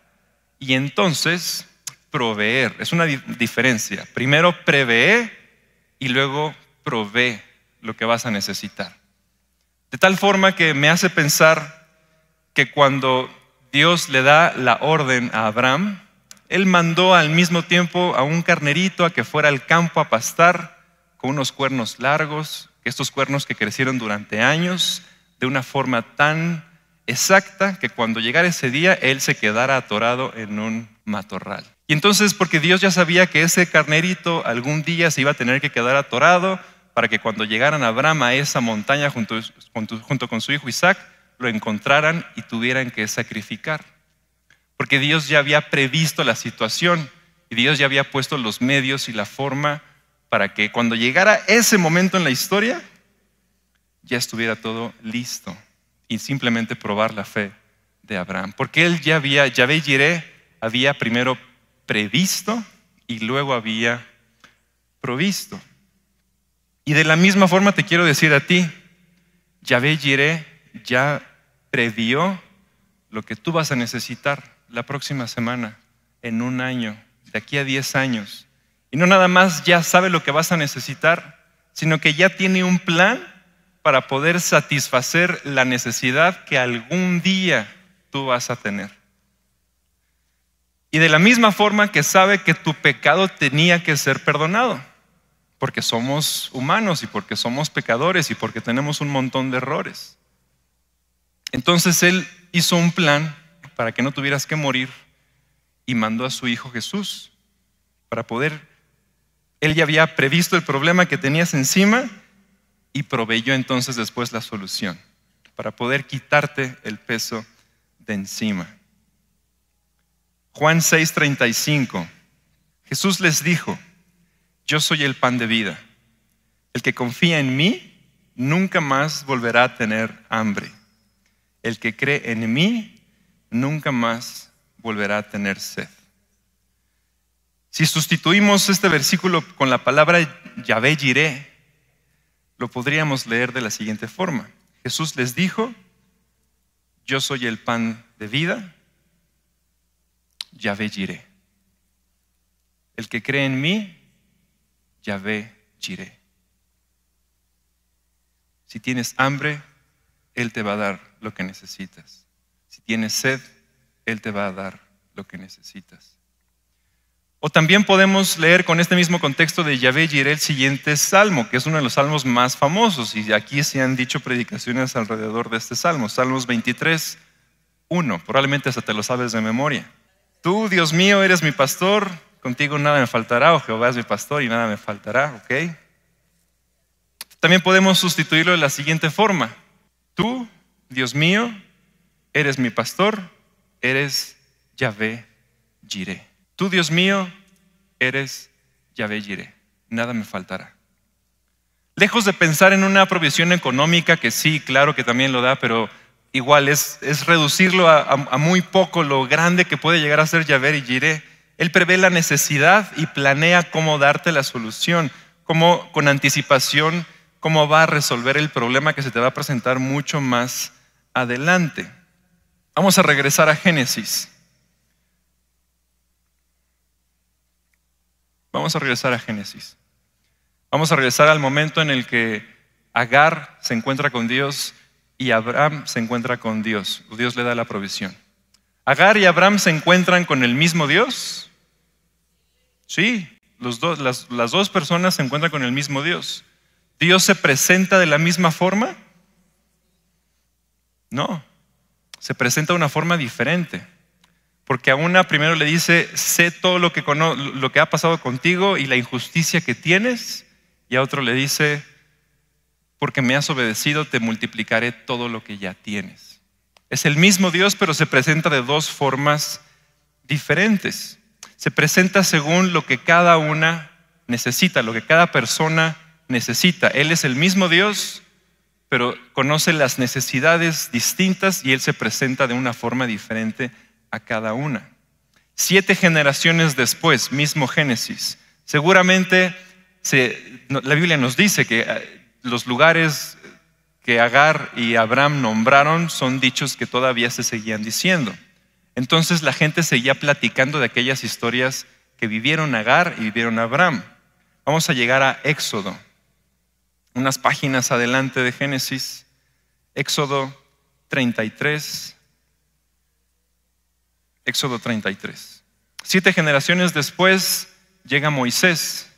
y entonces proveer. Es una diferencia. Primero prevé y luego provee lo que vas a necesitar. De tal forma que me hace pensar que cuando Dios le da la orden a Abraham, Él mandó al mismo tiempo a un carnerito a que fuera al campo a pastar con unos cuernos largos, estos cuernos que crecieron durante años, de una forma tan exacta que cuando llegara ese día, Él se quedara atorado en un matorral. Y entonces, porque Dios ya sabía que ese carnerito algún día se iba a tener que quedar atorado, para que cuando llegaran a Abraham a esa montaña junto con su hijo Isaac, lo encontraran y tuvieran que sacrificar. Porque Dios ya había previsto la situación y Dios ya había puesto los medios y la forma para que cuando llegara ese momento en la historia, ya estuviera todo listo y simplemente probar la fe de Abraham. Porque él ya había, Yahvé Jireh había primero previsto y luego había provisto. Y de la misma forma te quiero decir a ti, Yahvé Jireh ya previó lo que tú vas a necesitar la próxima semana, en un año, de aquí a 10 años. Y no nada más ya sabe lo que vas a necesitar, sino que ya tiene un plan para poder satisfacer la necesidad que algún día tú vas a tener. Y de la misma forma que sabe que tu pecado tenía que ser perdonado, porque somos humanos y porque somos pecadores y porque tenemos un montón de errores. Entonces Él hizo un plan para que no tuvieras que morir y mandó a su Hijo Jesús para poder. Él ya había previsto el problema que tenías encima y proveyó entonces después la solución para poder quitarte el peso de encima. Juan 6:35. Jesús les dijo: yo soy el pan de vida. El que confía en mí nunca más volverá a tener hambre. El que cree en mí nunca más volverá a tener sed. Si sustituimos este versículo con la palabra Yahvé Jireh, lo podríamos leer de la siguiente forma. Jesús les dijo: yo soy el pan de vida, Yahvé Jireh. El que cree en mí, Yahvé Jireh. Si tienes hambre, Él te va a dar lo que necesitas. Si tienes sed, Él te va a dar lo que necesitas. O también podemos leer con este mismo contexto de Yahvé Jireh el siguiente salmo, que es uno de los salmos más famosos, y aquí se han dicho predicaciones alrededor de este salmo. Salmos 23:1, probablemente hasta te lo sabes de memoria. Tú, Dios mío, eres mi pastor, contigo nada me faltará, o Jehová es mi pastor y nada me faltará, ¿ok? También podemos sustituirlo de la siguiente forma. Tú, Dios mío, eres mi pastor, eres Yahvé Jireh. Tú, Dios mío, eres Yahvé Jireh. Nada me faltará. Lejos de pensar en una provisión económica, que sí, claro que también lo da, pero igual es reducirlo a muy poco lo grande que puede llegar a ser Yahvé Jireh. Él prevé la necesidad y planea cómo darte la solución, cómo con anticipación, cómo va a resolver el problema que se te va a presentar mucho más adelante. Vamos a regresar a Génesis. Vamos a regresar al momento en el que Agar se encuentra con Dios y Abraham se encuentra con Dios. Dios le da la provisión. ¿Agar y Abraham se encuentran con el mismo Dios? Sí, las dos personas se encuentran con el mismo Dios. ¿Dios se presenta de la misma forma? No, se presenta de una forma diferente. Porque a una primero le dice: sé todo lo que ha pasado contigo y la injusticia que tienes. Y a otro le dice: porque me has obedecido, te multiplicaré todo lo que ya tienes. Es el mismo Dios, pero se presenta de dos formas diferentes. Se presenta según lo que cada una necesita, lo que cada persona necesita. Él es el mismo Dios, pero conoce las necesidades distintas y Él se presenta de una forma diferente a cada una. 7 generaciones después, mismo Génesis. Seguramente la Biblia nos dice que los lugares que Agar y Abraham nombraron son dichos que todavía se seguían diciendo. Entonces la gente seguía platicando de aquellas historias que vivieron Agar y vivieron Abraham. Vamos a llegar a Éxodo, unas páginas adelante de Génesis. Éxodo 33. Éxodo 33. 7 generaciones después llega Moisés.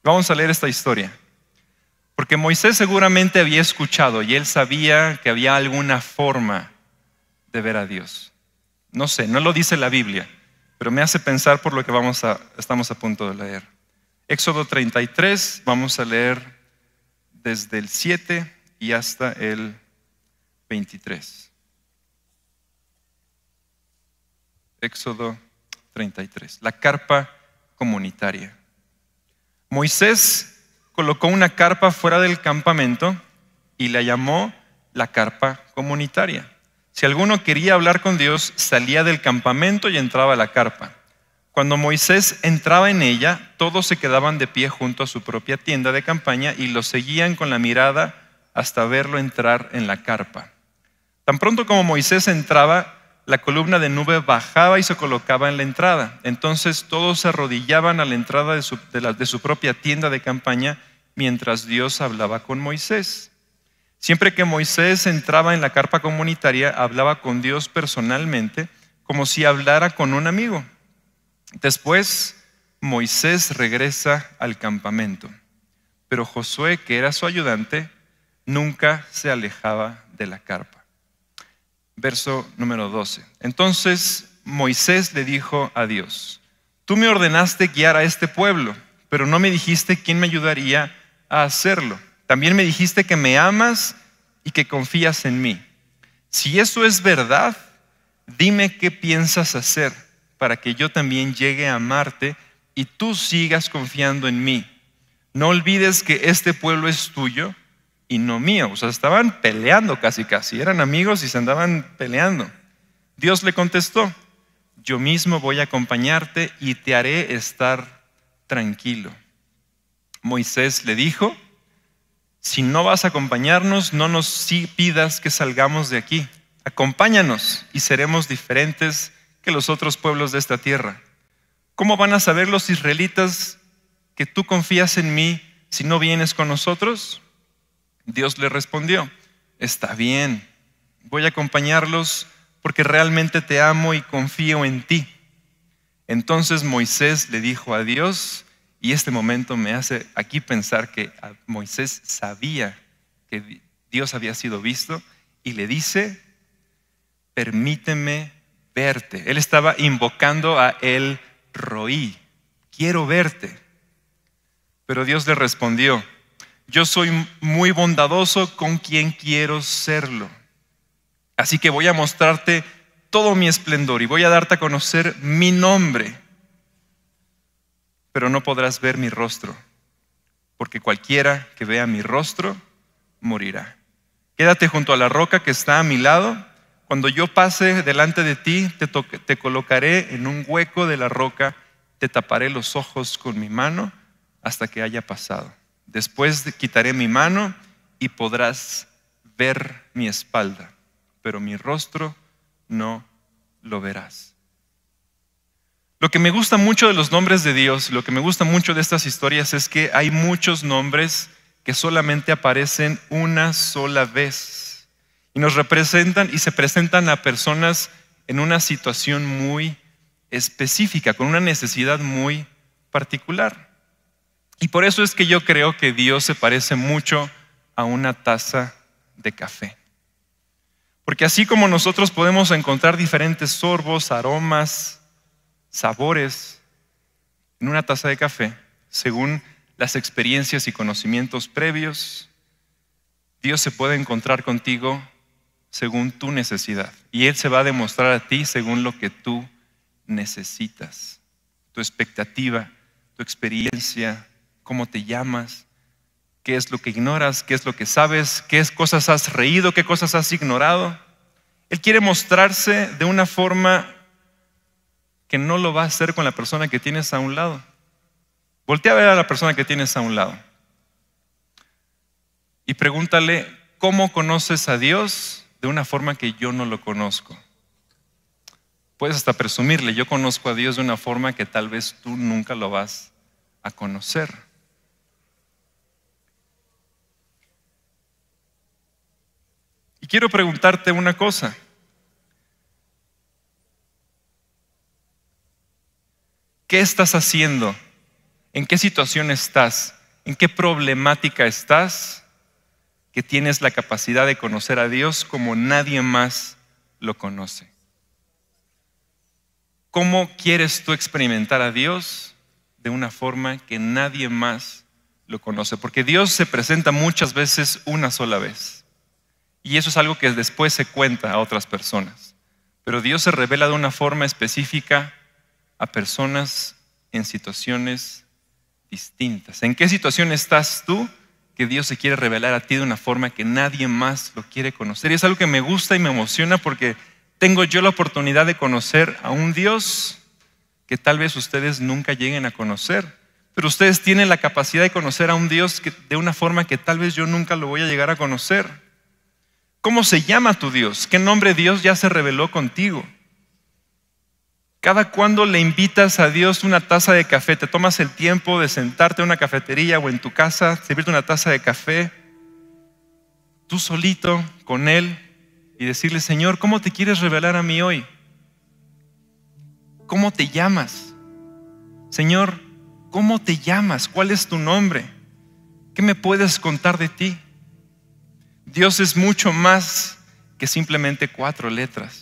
Vamos a leer esta historia. Porque Moisés seguramente había escuchado y él sabía que había alguna forma de ver a Dios. No sé, no lo dice la Biblia, pero me hace pensar por lo que estamos a punto de leer. Éxodo 33, vamos a leer desde el 7 y hasta el 23. Éxodo 33, la carpa comunitaria. Moisés colocó una carpa fuera del campamento y la llamó la carpa comunitaria. Si alguno quería hablar con Dios, salía del campamento y entraba a la carpa. Cuando Moisés entraba en ella, todos se quedaban de pie junto a su propia tienda de campaña y lo seguían con la mirada hasta verlo entrar en la carpa. Tan pronto como Moisés entraba, la columna de nube bajaba y se colocaba en la entrada. Entonces todos se arrodillaban a la entrada de su propia tienda de campaña mientras Dios hablaba con Moisés. Siempre que Moisés entraba en la carpa comunitaria, hablaba con Dios personalmente, como si hablara con un amigo. Después, Moisés regresa al campamento, pero Josué, que era su ayudante, nunca se alejaba de la carpa. Verso número 12. Entonces Moisés le dijo a Dios: tú me ordenaste guiar a este pueblo, pero no me dijiste quién me ayudaría a hacerlo. También me dijiste que me amas y que confías en mí. Si eso es verdad, dime qué piensas hacer para que yo también llegue a amarte y tú sigas confiando en mí. No olvides que este pueblo es tuyo y no mío. O sea, estaban peleando casi. Eran amigos y se andaban peleando. Dios le contestó: yo mismo voy a acompañarte y te haré estar tranquilo. Moisés le dijo: si no vas a acompañarnos, no nos pidas que salgamos de aquí. Acompáñanos y seremos diferentes que los otros pueblos de esta tierra. ¿Cómo van a saber los israelitas que tú confías en mí si no vienes con nosotros? Dios le respondió: está bien, voy a acompañarlos porque realmente te amo y confío en ti. Entonces Moisés le dijo a Dios, y este momento me hace aquí pensar que Moisés sabía que Dios había sido visto, y le dice: permíteme verte. Él estaba invocando a El Roí, quiero verte. Pero Dios le respondió: yo soy muy bondadoso con quien quiero serlo. Así que voy a mostrarte todo mi esplendor y voy a darte a conocer mi nombre. Pero no podrás ver mi rostro, porque cualquiera que vea mi rostro morirá. Quédate junto a la roca que está a mi lado. Cuando yo pase delante de ti, te colocaré en un hueco de la roca, te taparé los ojos con mi mano hasta que haya pasado. Después quitaré mi mano y podrás ver mi espalda, pero mi rostro no lo verás. Lo que me gusta mucho de los nombres de Dios, lo que me gusta mucho de estas historias es que hay muchos nombres que solamente aparecen una sola vez y nos representan y se presentan a personas en una situación muy específica, con una necesidad muy particular. Y por eso es que yo creo que Dios se parece mucho a una taza de café. Porque así como nosotros podemos encontrar diferentes sorbos, aromas, sabores en una taza de café, según las experiencias y conocimientos previos, Dios se puede encontrar contigo según tu necesidad. Y Él se va a demostrar a ti según lo que tú necesitas. Tu expectativa, tu experiencia, cómo te llamas, qué es lo que ignoras, qué es lo que sabes, qué cosas has reído, qué cosas has ignorado. Él quiere mostrarse de una forma que no lo va a hacer con la persona que tienes a un lado. Voltea a ver a la persona que tienes a un lado y pregúntale, ¿cómo conoces a Dios de una forma que yo no lo conozco? Puedes hasta presumirle, yo conozco a Dios de una forma que tal vez tú nunca lo vas a conocer. Y quiero preguntarte una cosa. ¿Qué estás haciendo? ¿En qué situación estás? ¿En qué problemática estás que tienes la capacidad de conocer a Dios como nadie más lo conoce? ¿Cómo quieres tú experimentar a Dios de una forma que nadie más lo conoce? Porque Dios se presenta muchas veces una sola vez. Y eso es algo que después se cuenta a otras personas. Pero Dios se revela de una forma específica a personas en situaciones distintas. ¿En qué situación estás tú que Dios se quiere revelar a ti de una forma que nadie más lo quiere conocer? Y es algo que me gusta y me emociona porque tengo yo la oportunidad de conocer a un Dios que tal vez ustedes nunca lleguen a conocer. Pero ustedes tienen la capacidad de conocer a un Dios de una forma que tal vez yo nunca lo voy a llegar a conocer. ¿Cómo se llama tu Dios? ¿Qué nombre Dios ya se reveló contigo? ¿Cada cuándo le invitas a Dios una taza de café? ¿Te tomas el tiempo de sentarte en una cafetería o en tu casa, servirte una taza de café, tú solito con Él y decirle, Señor, ¿cómo te quieres revelar a mí hoy? ¿Cómo te llamas? Señor, ¿cómo te llamas? ¿Cuál es tu nombre? ¿Qué me puedes contar de ti? Dios es mucho más que simplemente 4 letras.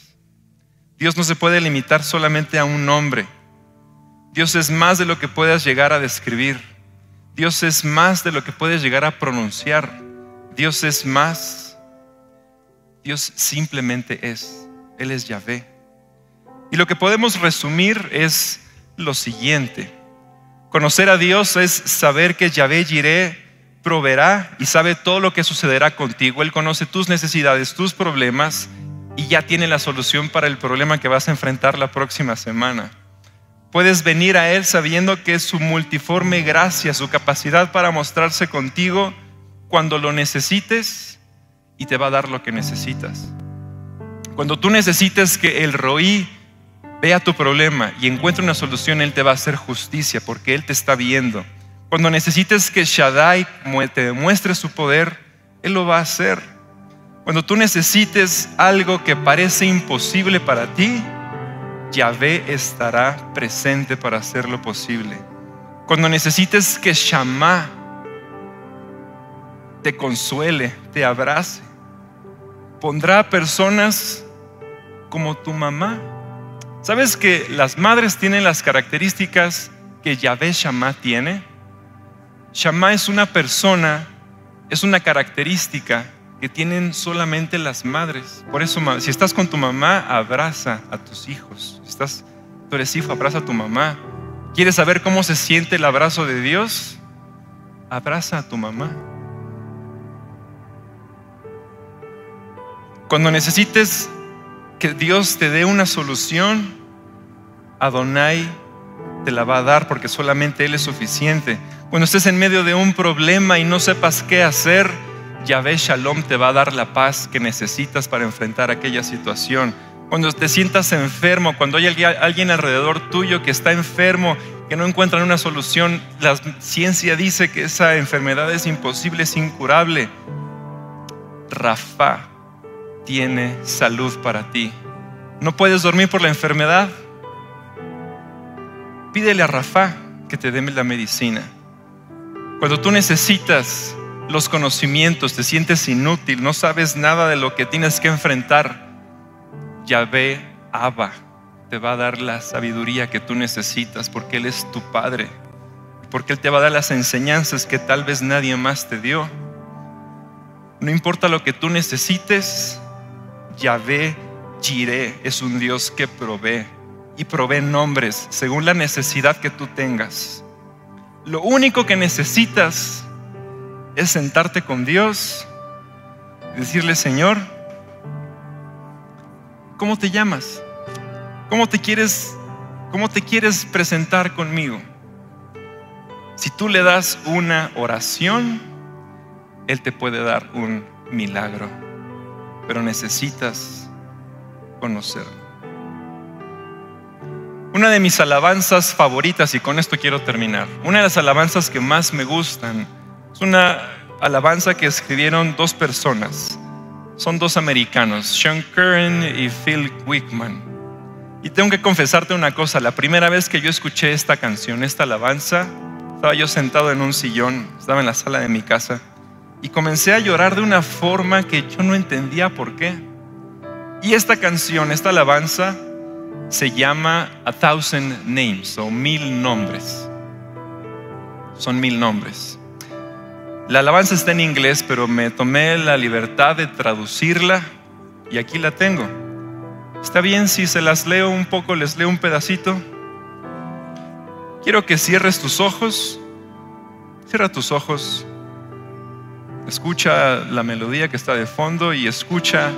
Dios no se puede limitar solamente a un nombre. Dios es más de lo que puedas llegar a describir. Dios es más de lo que puedes llegar a pronunciar. Dios es más. Dios simplemente es. Él es Yahvé. Y lo que podemos resumir es lo siguiente. Conocer a Dios es saber que Yahvé Jireh proveerá y sabe todo lo que sucederá contigo. Él conoce tus necesidades, tus problemas y ya tiene la solución para el problema que vas a enfrentar la próxima semana. Puedes venir a Él sabiendo que su multiforme gracia, su capacidad para mostrarse contigo cuando lo necesites y te va a dar lo que necesitas. Cuando tú necesites que el Roí vea tu problema y encuentre una solución, Él te va a hacer justicia porque Él te está viendo. Cuando necesites que Shaddai te demuestre su poder, Él lo va a hacer. Cuando tú necesites algo que parece imposible para ti, Yahvé estará presente para hacerlo posible. Cuando necesites que Shammah te consuele, te abrace, pondrá personas como tu mamá. ¿Sabes que las madres tienen las características que Yahvé Shammah tiene? Shammah es una persona, es una característica que tienen solamente las madres. Por eso, si estás con tu mamá, abraza a tus hijos. Si tú eres hijo, abraza a tu mamá. ¿Quieres saber cómo se siente el abrazo de Dios? Abraza a tu mamá. Cuando necesites que Dios te dé una solución, Adonai te la va a dar porque solamente Él es suficiente. Cuando estés en medio de un problema y no sepas qué hacer, Yahvé Shalom te va a dar la paz que necesitas para enfrentar aquella situación. Cuando te sientas enfermo, cuando hay alguien alrededor tuyo que está enfermo, que no encuentran una solución, la ciencia dice que esa enfermedad es imposible, es incurable. Rafa tiene salud para ti. ¿No puedes dormir por la enfermedad? Pídele a Rafa que te dé la medicina. Cuando tú necesitas los conocimientos, te sientes inútil, no sabes nada de lo que tienes que enfrentar, Yahvé Abba te va a dar la sabiduría que tú necesitas porque Él es tu Padre, porque Él te va a dar las enseñanzas que tal vez nadie más te dio. No importa lo que tú necesites, Yahvé Jireh es un Dios que provee y provee nombres según la necesidad que tú tengas. Lo único que necesitas es sentarte con Dios y decirle, Señor, ¿cómo te llamas? ¿Cómo te quieres ¿Cómo te quieres presentar conmigo? Si tú le das una oración, Él te puede dar un milagro, pero necesitas conocerlo. Una de mis alabanzas favoritas, y con esto quiero terminar, una de las alabanzas que más me gustan, es una alabanza que escribieron dos personas. Son dos americanos, Sean Curran y Phil Wickham. Y tengo que confesarte una cosa, la primera vez que yo escuché esta canción, esta alabanza, estaba yo sentado en un sillón, estaba en la sala de mi casa, y comencé a llorar de una forma que yo no entendía por qué. Y esta canción, esta alabanza, se llama A Thousand Names, o 1000 nombres. Son 1000 nombres. La alabanza está en inglés, pero me tomé la libertad de traducirla y aquí la tengo. ¿Está bien si se las leo un poco, les leo un pedacito? Quiero que cierres tus ojos. Cierra tus ojos. Escucha la melodía que está de fondo y escucha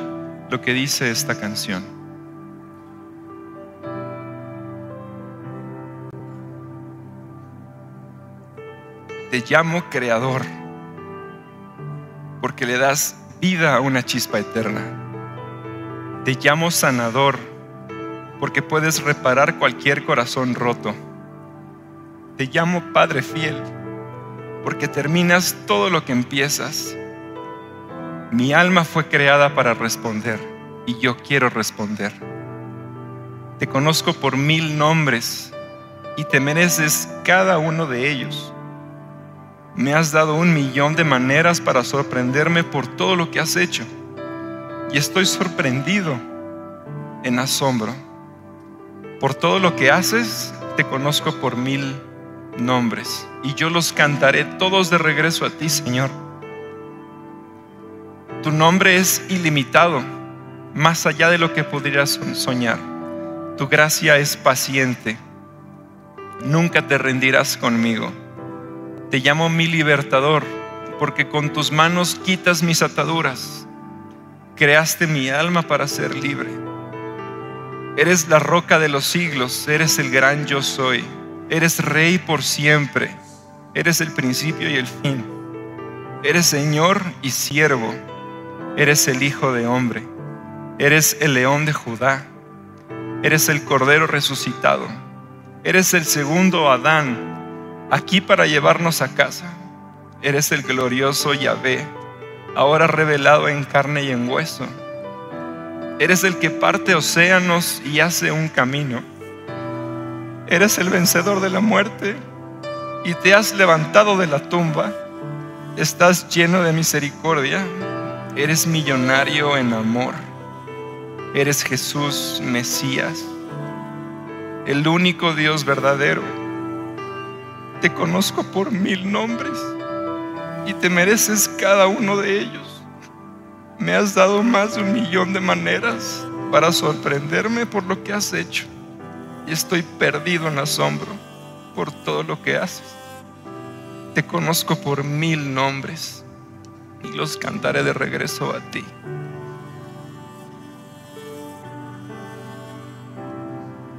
lo que dice esta canción. Te llamo Creador, porque le das vida a una chispa eterna. Te llamo Sanador, porque puedes reparar cualquier corazón roto. Te llamo Padre Fiel, porque terminas todo lo que empiezas. Mi alma fue creada para responder y yo quiero responder. Te conozco por 1000 nombres y te mereces cada uno de ellos. Me has dado 1,000,000 de maneras para sorprenderme por todo lo que has hecho. Y estoy sorprendido, en asombro. Por todo lo que haces, te conozco por 1000 nombres. Y yo los cantaré todos de regreso a ti, Señor. Tu nombre es ilimitado, más allá de lo que pudieras soñar. Tu gracia es paciente. Nunca te rendirás conmigo. Te llamo mi libertador, porque con tus manos quitas mis ataduras. Creaste mi alma para ser libre. Eres la roca de los siglos, eres el gran yo soy. Eres rey por siempre, eres el principio y el fin. Eres Señor y siervo, eres el Hijo de hombre. Eres el León de Judá, eres el Cordero resucitado. Eres el segundo Adán, aquí para llevarnos a casa. Eres el glorioso Yahvé, ahora revelado en carne y en hueso. Eres el que parte océanos y hace un camino. Eres el vencedor de la muerte y te has levantado de la tumba. Estás lleno de misericordia. Eres millonario en amor. Eres Jesús, Mesías, el único Dios verdadero. Te conozco por 1000 nombres y te mereces cada uno de ellos. Me has dado más de 1,000,000 de maneras para sorprenderme por lo que has hecho. Y estoy perdido en asombro por todo lo que haces. Te conozco por 1000 nombres y los cantaré de regreso a ti.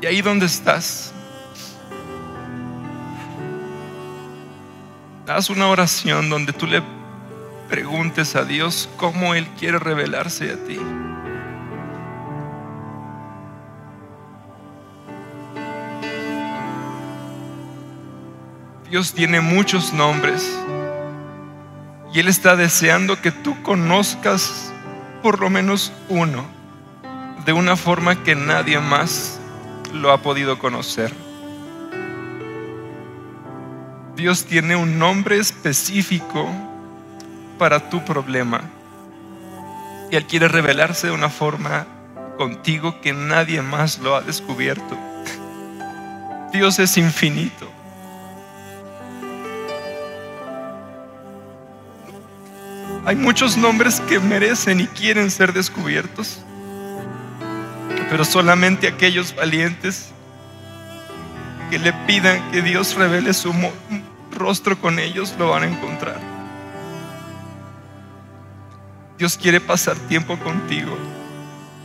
Y ahí donde estás, haz una oración donde tú le preguntes a Dios cómo Él quiere revelarse a ti. Dios tiene muchos nombres y Él está deseando que tú conozcas por lo menos uno de una forma que nadie más lo ha podido conocer. Dios tiene un nombre específico para tu problema y Él quiere revelarse de una forma contigo que nadie más lo ha descubierto. Dios es infinito. Hay muchos nombres que merecen y quieren ser descubiertos, pero solamente aquellos valientes que le pidan que Dios revele su rostro con ellos lo van a encontrar. Dios quiere pasar tiempo contigo,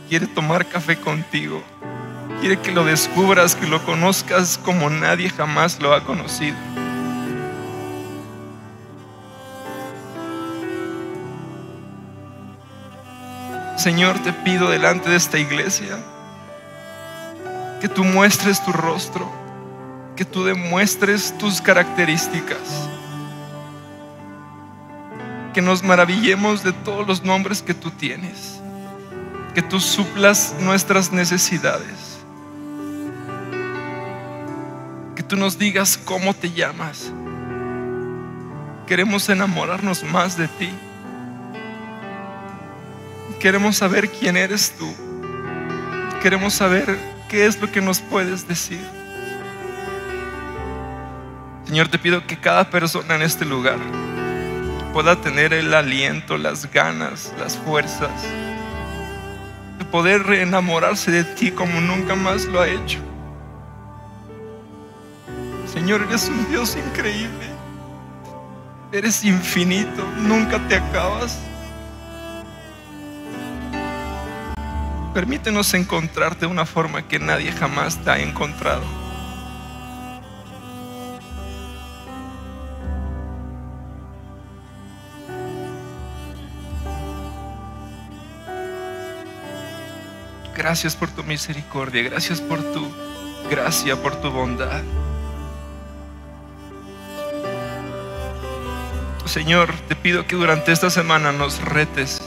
quiere tomar café contigo, Quiere que lo descubras, que lo conozcas como nadie jamás lo ha conocido. Señor, te pido delante de esta iglesia que tú muestres tu rostro, que tú demuestres tus características, que nos maravillemos de todos los nombres que tú tienes, que tú suplas nuestras necesidades, que tú nos digas cómo te llamas. Queremos enamorarnos más de ti. Queremos saber quién eres tú. Queremos saber qué es lo que nos puedes decir. Señor, te pido que cada persona en este lugar pueda tener el aliento, las ganas, las fuerzas de poder enamorarse de ti como nunca más lo ha hecho. Señor, eres un Dios increíble. Eres infinito, nunca te acabas. Permítenos encontrarte de una forma que nadie jamás te ha encontrado. Gracias por tu misericordia, gracias por tu gracia, por tu bondad. Señor, te pido que durante esta semana nos retes,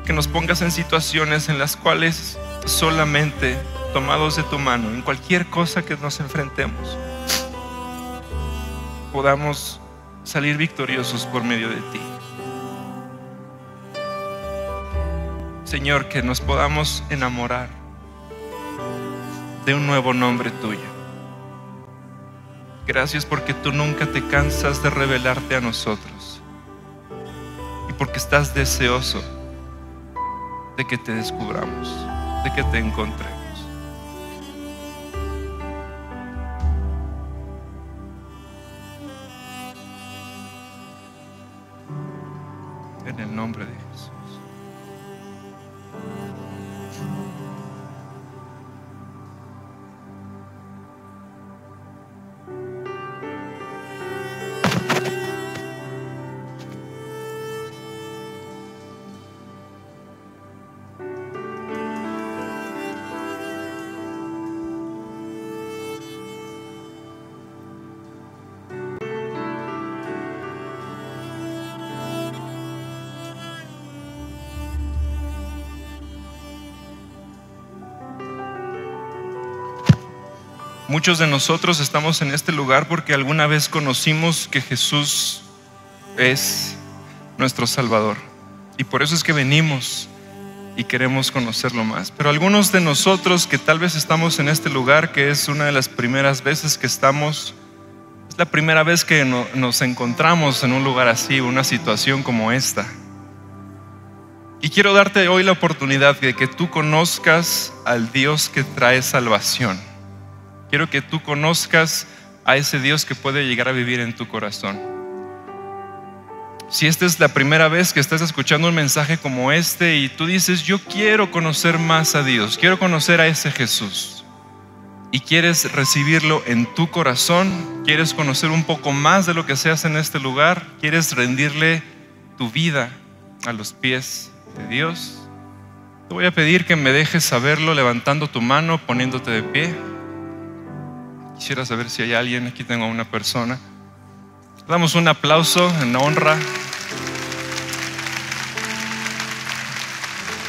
que nos pongas en situaciones en las cuales solamente tomados de tu mano, en cualquier cosa que nos enfrentemos, podamos salir victoriosos por medio de ti. Señor, que nos podamos enamorar de un nuevo nombre tuyo. Gracias porque tú nunca te cansas de revelarte a nosotros y porque estás deseoso de que te descubramos, de que te encontremos. En el nombre de Jesús. Muchos de nosotros estamos en este lugar porque alguna vez conocimos que Jesús es nuestro Salvador, y por eso es que venimos y queremos conocerlo más. Pero algunos de nosotros que tal vez estamos en este lugar, que es una de las primeras veces que estamos, es la primera vez que nos encontramos en un lugar así, una situación como esta. Y quiero darte hoy la oportunidad de que tú conozcas al Dios que trae salvación. Quiero que tú conozcas a ese Dios que puede llegar a vivir en tu corazón. Si esta es la primera vez que estás escuchando un mensaje como este y tú dices, yo quiero conocer más a Dios, quiero conocer a ese Jesús, y quieres recibirlo en tu corazón, quieres conocer un poco más de lo que se hace en este lugar, quieres rendirle tu vida a los pies de Dios, te voy a pedir que me dejes saberlo levantando tu mano, poniéndote de pie. Quisiera saber si hay alguien. Aquí tengo a una persona. Damos un aplauso en honra.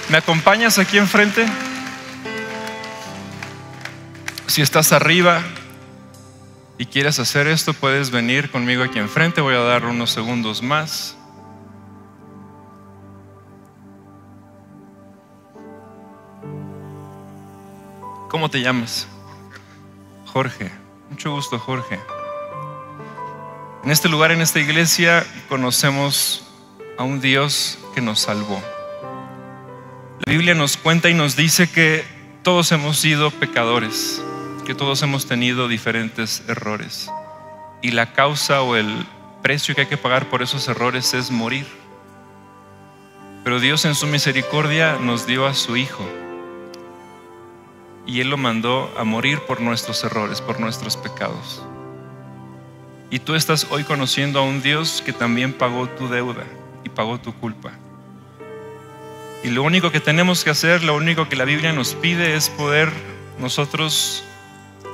¿Me acompañas aquí enfrente? Si estás arriba y quieres hacer esto, puedes venir conmigo aquí enfrente. Voy a dar unos segundos más. ¿Cómo te llamas? Jorge. Mucho gusto, Jorge. En este lugar, en esta iglesia, conocemos a un Dios que nos salvó. La Biblia nos cuenta y nos dice que todos hemos sido pecadores, que todos hemos tenido diferentes errores, y la causa o el precio que hay que pagar por esos errores es morir. Pero Dios en su misericordia nos dio a su Hijo, y Él lo mandó a morir por nuestros errores, por nuestros pecados. Y tú estás hoy conociendo a un Dios que también pagó tu deuda y pagó tu culpa. Y lo único que tenemos que hacer, lo único que la Biblia nos pide es poder nosotros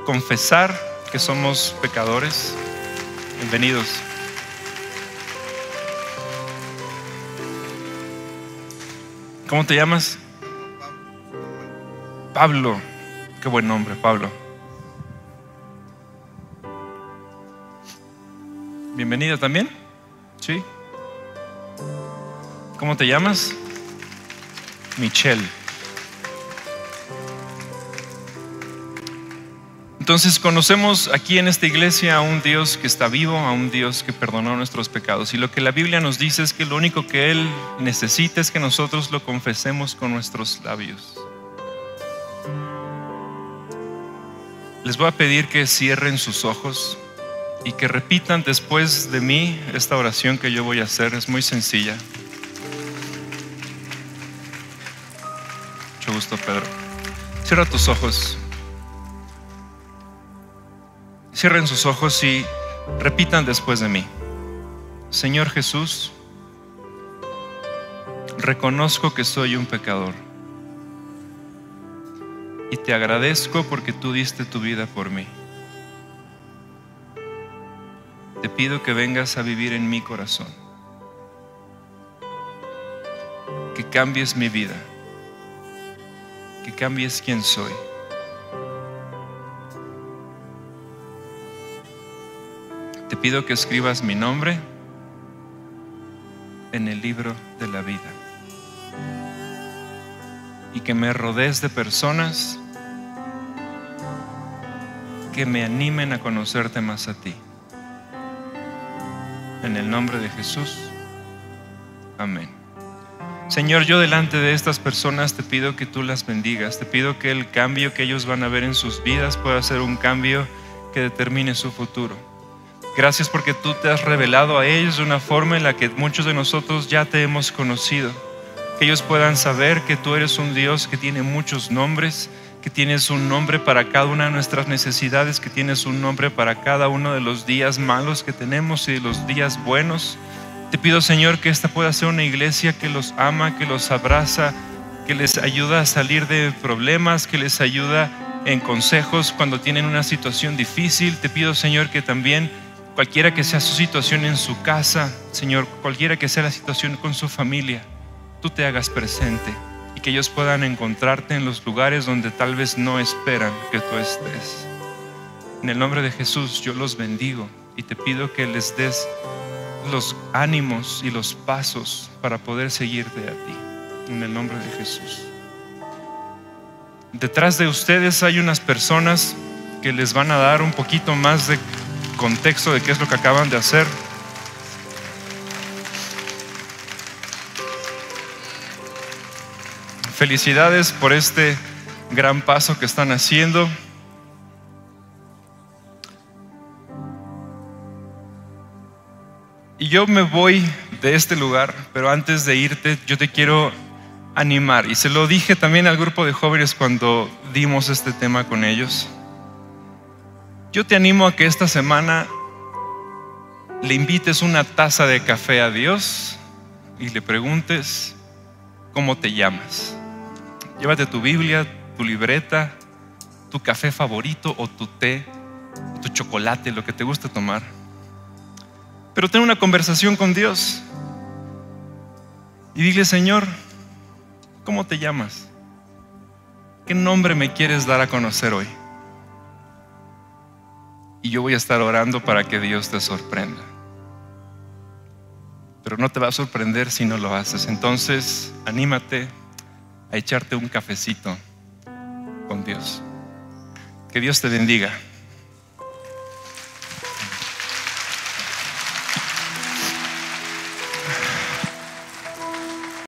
confesar que somos pecadores. Bienvenidos. ¿Cómo te llamas? Pablo. Qué buen nombre, Pablo. Bienvenido también. ¿Sí? ¿Cómo te llamas? Michelle. Entonces conocemos aquí en esta iglesia a un Dios que está vivo, a un Dios que perdonó nuestros pecados. Y lo que la Biblia nos dice es que lo único que Él necesita es que nosotros lo confesemos con nuestros labios. Les voy a pedir que cierren sus ojos y que repitan después de mí esta oración que yo voy a hacer. Es muy sencilla. Mucho gusto, Pedro. Cierra tus ojos. Cierren sus ojos y repitan después de mí. Señor Jesús, reconozco que soy un pecador y te agradezco porque tú diste tu vida por mí. Te pido que vengas a vivir en mi corazón, que cambies mi vida, que cambies quién soy. Te pido que escribas mi nombre en el libro de la vida y que me rodees de personas que me animen a conocerte más a ti. En el nombre de Jesús. Amén. Señor, yo delante de estas personas te pido que tú las bendigas. Te pido que el cambio que ellos van a ver en sus vidas pueda ser un cambio que determine su futuro. Gracias porque tú te has revelado a ellos de una forma en la que muchos de nosotros ya te hemos conocido. Que ellos puedan saber que tú eres un Dios que tiene muchos nombres, que tienes un nombre para cada una de nuestras necesidades, que tienes un nombre para cada uno de los días malos que tenemos y de los días buenos. Te pido, Señor, que esta pueda ser una iglesia que los ama, que los abraza, que les ayuda a salir de problemas, que les ayuda en consejos cuando tienen una situación difícil. Te pido, Señor, que también cualquiera que sea su situación en su casa, Señor, cualquiera que sea la situación con su familia, tú te hagas presente y que ellos puedan encontrarte en los lugares donde tal vez no esperan que tú estés. En el nombre de Jesús yo los bendigo y te pido que les des los ánimos y los pasos para poder seguirte a ti. En el nombre de Jesús. Detrás de ustedes hay unas personas que les van a dar un poquito más de contexto de qué es lo que acaban de hacer. Felicidades por este gran paso que están haciendo. Y yo me voy de este lugar, pero antes de irte, yo te quiero animar. Y se lo dije también al grupo de jóvenes cuando dimos este tema con ellos. Yo te animo a que esta semana le invites una taza de café a Dios y le preguntes cómo te llamas. Llévate tu Biblia, tu libreta, tu café favorito o tu té, o tu chocolate, lo que te gusta tomar. Pero ten una conversación con Dios y dile: Señor, ¿cómo te llamas? ¿Qué nombre me quieres dar a conocer hoy? Y yo voy a estar orando para que Dios te sorprenda. Pero no te va a sorprender si no lo haces. Entonces, anímate a echarte un cafecito con Dios. Que Dios te bendiga.